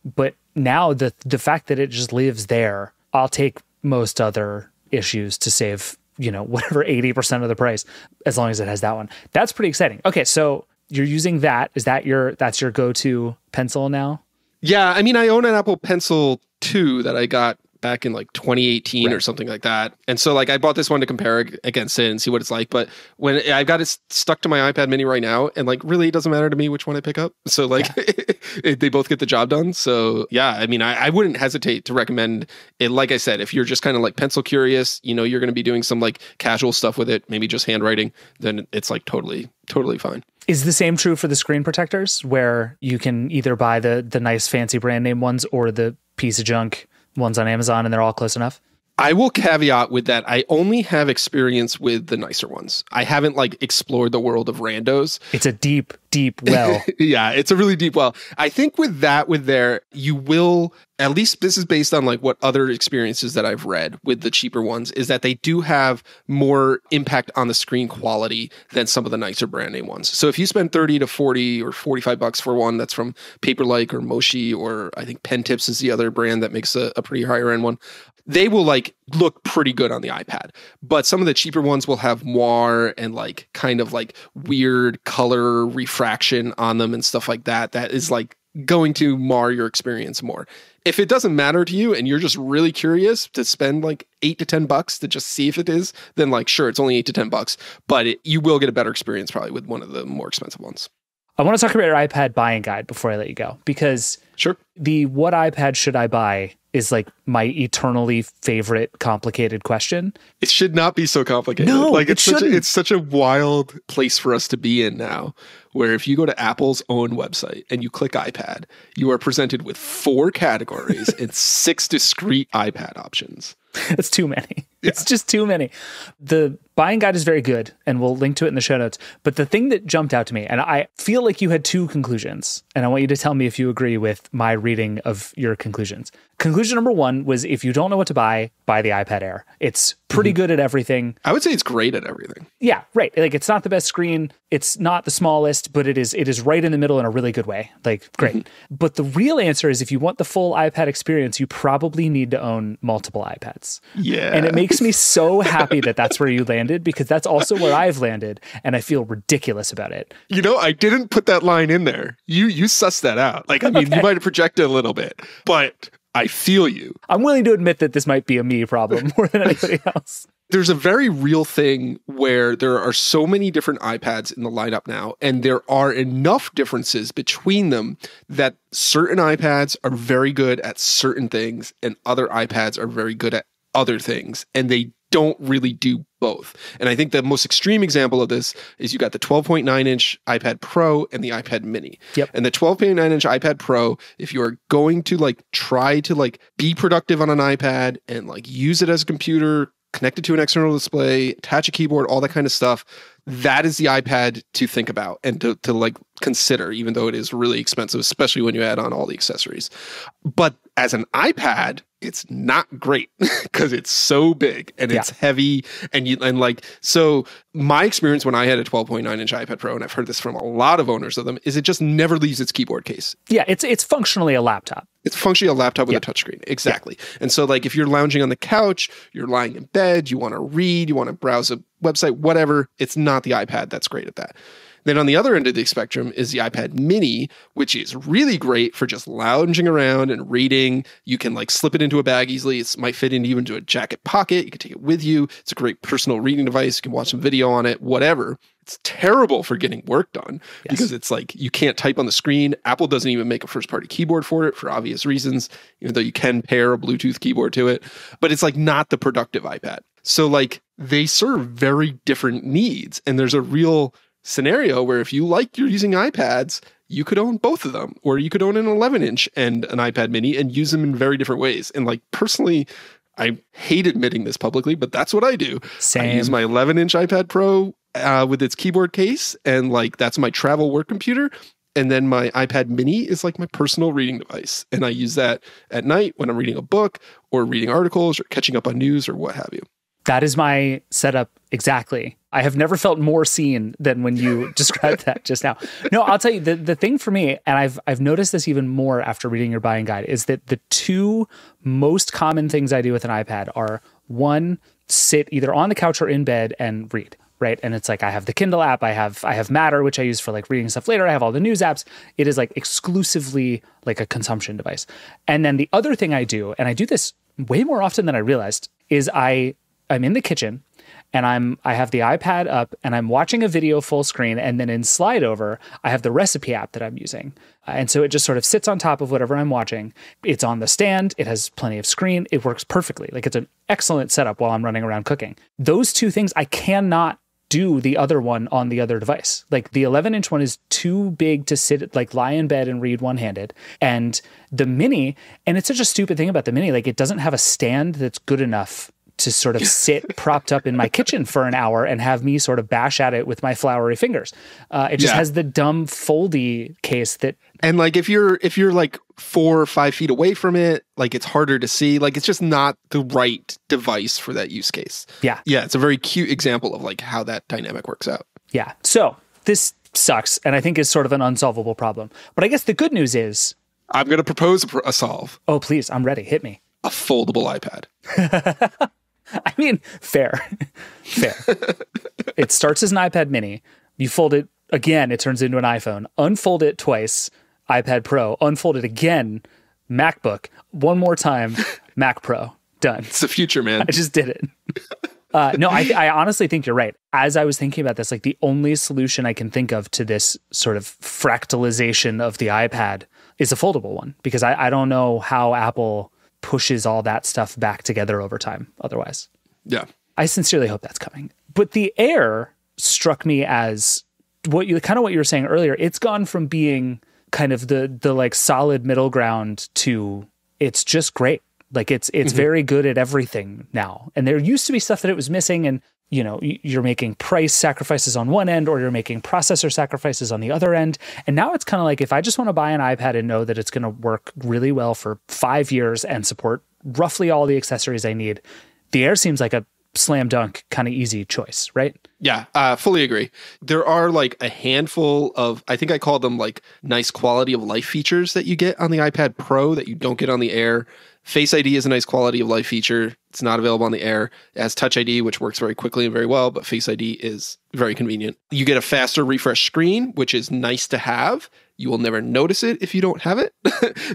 But now the fact that it just lives there, I'll take most other issues to save, whatever 80% of the price, as long as it has that one. That's pretty exciting. Okay, so you're using that. That's your go-to pencil now? Yeah, I mean, I own an Apple Pencil 2 that I got back in like 2018 or something like that. And so like I bought this one to compare against it and see what it's like. But when I've got it stuck to my iPad mini right now, and like really it doesn't matter to me which one I pick up. So like they both get the job done. So yeah, I mean, I wouldn't hesitate to recommend it. Like I said, if you're just kind of like pencil curious, you're going to be doing some like casual stuff with it, maybe just handwriting, then it's like totally fine. Is the same true for the screen protectors, where you can either buy the nice fancy brand name ones or the piece of junk ones on Amazon, and they're all close enough? I will caveat with that. I only have experience with the nicer ones. I haven't like explored the world of randos. It's a deep, deep well. Yeah, it's a really deep well. I think with there, you will, at least this is based on like what other experiences that I've read with the cheaper ones, is that they do have more impact on the screen quality than some of the nicer brand name ones. So if you spend $30 to $40 or $45 for one that's from Paperlike or Moshi, or I think Pen Tips is the other brand that makes a pretty higher end one, they will like look pretty good on the iPad. But some of the cheaper ones will have moire and like kind of like weird color refraction on them and stuff like that. That is like going to mar your experience more. If it doesn't matter to you and you're just really curious to spend like $8 to $10 to just see if it is, then like, sure, it's only $8 to $10, but you will get a better experience probably with one of the more expensive ones. I want to talk about your iPad buying guide before I let you go, because the what iPad should I buy is like my eternally favorite complicated question. It should not be so complicated. No, like it's such a wild place for us to be in now, where if you go to Apple's own website and you click iPad, you are presented with 4 categories and 6 discrete iPad options. It's too many. Yeah. It's just too many. The buying guide is very good, and we'll link to it in the show notes. But the thing that jumped out to me, and I feel like you had 2 conclusions, and I want you to tell me if you agree with my reading of your conclusions. Conclusion number 1 was, if you don't know what to buy the iPad Air. It's pretty good at everything. I would say it's great at everything. Yeah, right. Like, it's not the best screen. It's not the smallest, but it is right in the middle in a really good way. Like, great. But the real answer is, if you want the full iPad experience, you probably need to own multiple iPads. Yeah. And it makes me so happy that that's where you landed, because that's also where I've landed, and I feel ridiculous about it. I didn't put that line in there. You sussed that out. Like, I mean, you might have projected a little bit, but I feel you. I'm willing to admit that this might be a me problem more than anybody else. There's a very real thing where there are so many different iPads in the lineup now, and there are enough differences between them that certain iPads are very good at certain things and other iPads are very good at other things. And they don't really do both. And I think the most extreme example of this is you got the 12.9-inch iPad Pro and the iPad Mini. Yep. And the 12.9-inch iPad Pro, if you are going to like try to like be productive on an iPad and like use it as a computer, connect it to an external display, attach a keyboard, all that kind of stuff, that is the iPad to think about and to like consider, even though it is really expensive, especially when you add on all the accessories. But as an iPad, it's not great because it's so big and it's heavy so my experience when I had a 12.9-inch iPad Pro, and I've heard this from a lot of owners of them, is it just never leaves its keyboard case. Yeah, it's functionally a laptop. It's functionally a laptop with a touchscreen. Exactly. Yeah. And so like if you're lounging on the couch, you're lying in bed, you want to read, you want to browse a website, whatever, it's not the iPad that's great at that. Then on the other end of the spectrum is the iPad Mini, which is really great for just lounging around and reading. You can like slip it into a bag easily. It might fit even into a jacket pocket. You can take it with you. It's a great personal reading device. You can watch some video on it, whatever. It's terrible for getting work done because it's like you can't type on the screen. Apple doesn't even make a first-party keyboard for it for obvious reasons, even though you can pair a Bluetooth keyboard to it. But it's like not the productive iPad. So like they serve very different needs. And there's a real scenario where if you like you're using iPads, you could own both of them, or you could own an 11-inch and an iPad Mini and use them in very different ways. And like personally, I hate admitting this publicly, but that's what I do. Same. I use my 11-inch iPad Pro with its keyboard case, and like that's my travel work computer. And then my iPad Mini is like my personal reading device. And I use that at night when I'm reading a book or reading articles or catching up on news or what have you. That is my setup exactly. I have never felt more seen than when you described that just now. No, I'll tell you, the thing for me, and I've noticed this even more after reading your buying guide, is that the two most common things I do with an iPad are, one, sit either on the couch or in bed and read, right? And it's like I have the Kindle app, I have Matter, which I use for like reading stuff later, I have all the news apps. It is like exclusively like a consumption device. And then the other thing I do, and I do this way more often than I realized, is I'm in the kitchen and I have the iPad up and I'm watching a video full screen, and then in slide over, I have the recipe app that I'm using. And so it just sort of sits on top of whatever I'm watching. It's on the stand. It has plenty of screen. It works perfectly. Like it's an excellent setup while I'm running around cooking. Those two things, I cannot do the other one on the other device. Like the 11-inch one is too big to sit, like lie in bed and read one-handed. And the Mini, and it's such a stupid thing about the Mini, like it doesn't have a stand that's good enough to sort of sit propped up in my kitchen for an hour and have me sort of bash at it with my floury fingers. It just has the dumb foldy case that. And like if you're like 4 or 5 feet away from it, like it's harder to see. Like it's just not the right device for that use case. Yeah. Yeah. It's a very cute example of like how that dynamic works out. Yeah. So this sucks, and I think is sort of an unsolvable problem. But I guess the good news is I'm going to propose a solve. Oh, please. I'm ready. Hit me. A foldable iPad. I mean, fair. It starts as an iPad Mini. You fold it again, it turns into an iPhone. Unfold it twice, iPad Pro. Unfold it again, MacBook. One more time, Mac Pro. Done. It's the future, man. I just did it. No, I honestly think you're right. As I was thinking about this, like the only solution I can think of to this sort of fractalization of the iPad is a foldable one, because I don't know how Apple pushes all that stuff back together over time otherwise. Yeah. I sincerely hope that's coming. But the Air struck me as what you were saying earlier. It's gone from being kind of the like solid middle ground to it's just great. Like it's very good at everything now. And there used to be stuff that it was missing, and you know, you're making price sacrifices on one end or you're making processor sacrifices on the other end. And now it's kind of like, if I just want to buy an iPad and know that it's going to work really well for 5 years and support roughly all the accessories I need, the Air seems like a slam dunk kind of easy choice, right? Yeah, fully agree. There are like a handful of, I think I call them like nice quality of life features that you get on the iPad Pro that you don't get on the Air. Face ID is a nice quality of life feature. It's not available on the Air. It has Touch ID, which works very quickly and very well, but Face ID is very convenient. You get a faster refresh screen, which is nice to have. You will never notice it if you don't have it.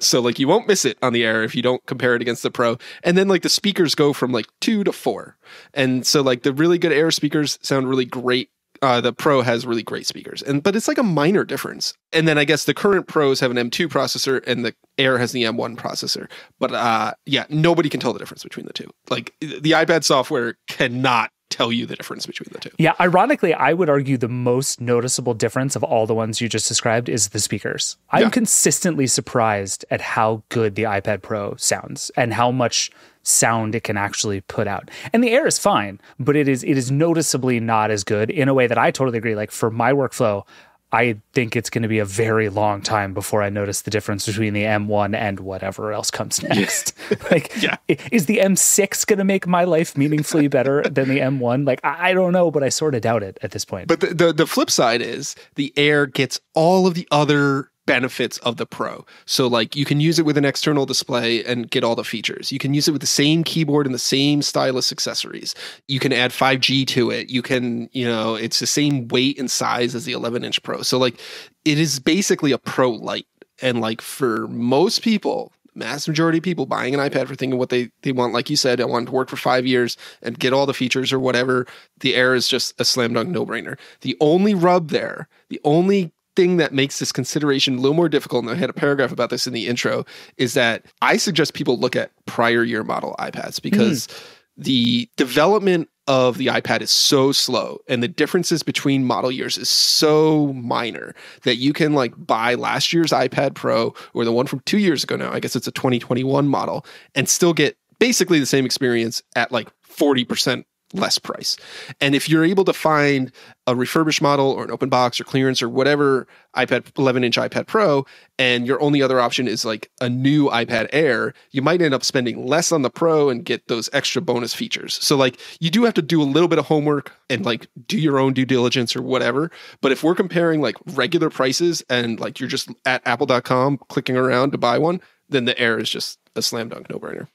So like you won't miss it on the Air if you don't compare it against the Pro. And then like the speakers go from like 2 to 4. And so like the really good Air speakers sound really great The Pro has really great speakers, but it's like a minor difference. And then I guess the current Pros have an M2 processor and the Air has the M1 processor. But nobody can tell the difference between the two. Like the iPad software cannot tell you the difference between the two. Yeah, ironically, I would argue the most noticeable difference of all the ones you just described is the speakers. I'm consistently surprised at how good the iPad Pro sounds and how much sound it can actually put out. And the Air is fine, but it is noticeably not as good in a way that I totally agree. Like for my workflow, I think it's going to be a very long time before I notice the difference between the M1 and whatever else comes next. Is the M6 going to make my life meaningfully better than the M1? Like, I don't know, but I sort of doubt it at this point. But the flip side is the Air gets all of the other benefits of the Pro. So like you can use it with an external display and get all the features. You can use it with the same keyboard and the same stylus accessories. You can add 5G to it. You can, it's the same weight and size as the 11-inch Pro. So like it is basically a Pro Lite. And like for most people, mass majority of people buying an iPad for thinking what they want, like you said, I want it to work for 5 years and get all the features or whatever, the Air is just a slam dunk no-brainer. The only rub there, the only thing that makes this consideration a little more difficult, and I had a paragraph about this in the intro, is that I suggest people look at prior year model iPads because the development of the iPad is so slow and the differences between model years is so minor that you can like buy last year's iPad Pro or the one from 2 years ago now, I guess it's a 2021 model, and still get basically the same experience at like 40% less price. And if you're able to find a refurbished model or an open box or clearance or whatever 11-inch iPad Pro, and your only other option is like a new iPad Air, you might end up spending less on the Pro and get those extra bonus features. So like you do have to do a little bit of homework and like do your own due diligence or whatever. But if we're comparing like regular prices and like you're just at apple.com clicking around to buy one, then the Air is just a slam dunk no-brainer.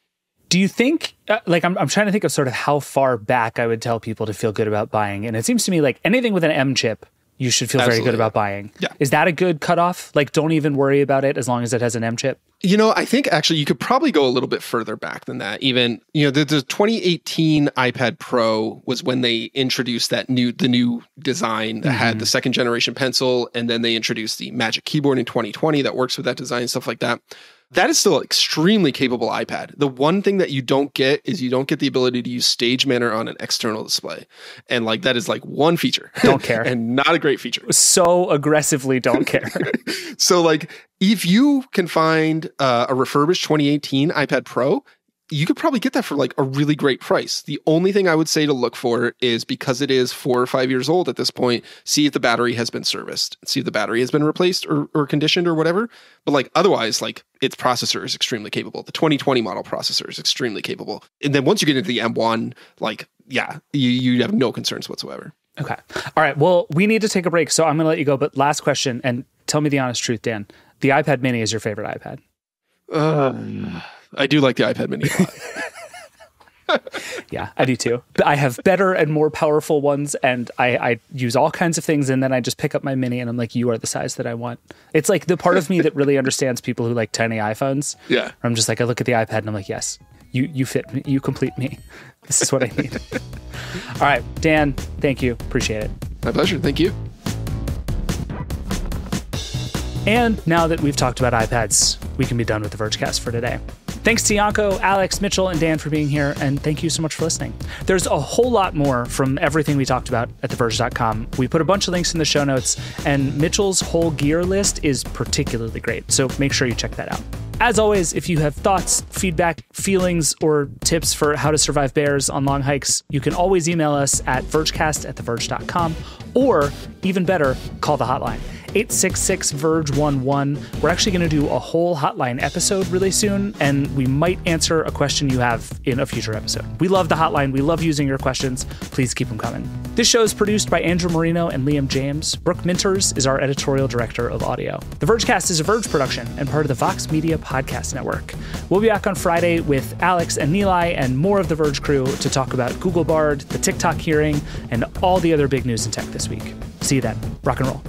Do you think, I'm trying to think of sort of how far back I would tell people to feel good about buying. And it seems to me like anything with an M chip, you should feel very good about buying. Yeah. Is that a good cutoff? Like, don't even worry about it as long as it has an M chip? I think actually you could probably go a little bit further back than that. Even, the 2018 iPad Pro was when they introduced the new design that had the second generation pencil. And then they introduced the Magic Keyboard in 2020 that works with that design and stuff like that. That is still an extremely capable iPad. The one thing that you don't get is you don't get the ability to use Stage Manner on an external display. And like that is like one feature. Don't care. And not a great feature. So aggressively don't care. So like if you can find a refurbished 2018 iPad Pro, you could probably get that for like a really great price. The only thing I would say to look for is because it is 4 or 5 years old at this point, see if the battery has been serviced, see if the battery has been replaced or conditioned or whatever. But like otherwise, like its processor is extremely capable. The 2020 model processor is extremely capable. And then once you get into the M1, like, yeah, you have no concerns whatsoever. Okay. All right. Well, we need to take a break, so I'm going to let you go. But last question, and tell me the honest truth, Dan. The iPad mini is your favorite iPad? I do like the iPad mini a lot. Yeah, I do too. I have better and more powerful ones, and I use all kinds of things, and then I just pick up my mini, and I'm like, you are the size that I want. It's like the part of me that really understands people who like tiny iPhones. Yeah. I'm just like, I look at the iPad, and I'm like, yes, you fit me, you complete me. This is what I need. All right, Dan, thank you. Appreciate it. My pleasure. Thank you. And now that we've talked about iPads, we can be done with the Vergecast for today. Thanks to Janko, Alex, Mitchell, and Dan for being here, and thank you so much for listening. There's a whole lot more from everything we talked about at theverge.com. We put a bunch of links in the show notes, and Mitchell's whole gear list is particularly great, so make sure you check that out. As always, if you have thoughts, feedback, feelings, or tips for how to survive bears on long hikes, you can always email us at vergecast@theverge.com, or even better, call the hotline. 866-VERGE11. We're actually going to do a whole hotline episode really soon, and we might answer a question you have in a future episode. We love the hotline. We love using your questions. Please keep them coming. This show is produced by Andrew Marino and Liam James. Brooke Minters is our editorial director of audio. The Vergecast is a Verge production and part of the Vox Media Podcast Network. We'll be back on Friday with Alex and Nilay and more of the Verge crew to talk about Google Bard, the TikTok hearing, and all the other big news in tech this week. See you then. Rock and roll.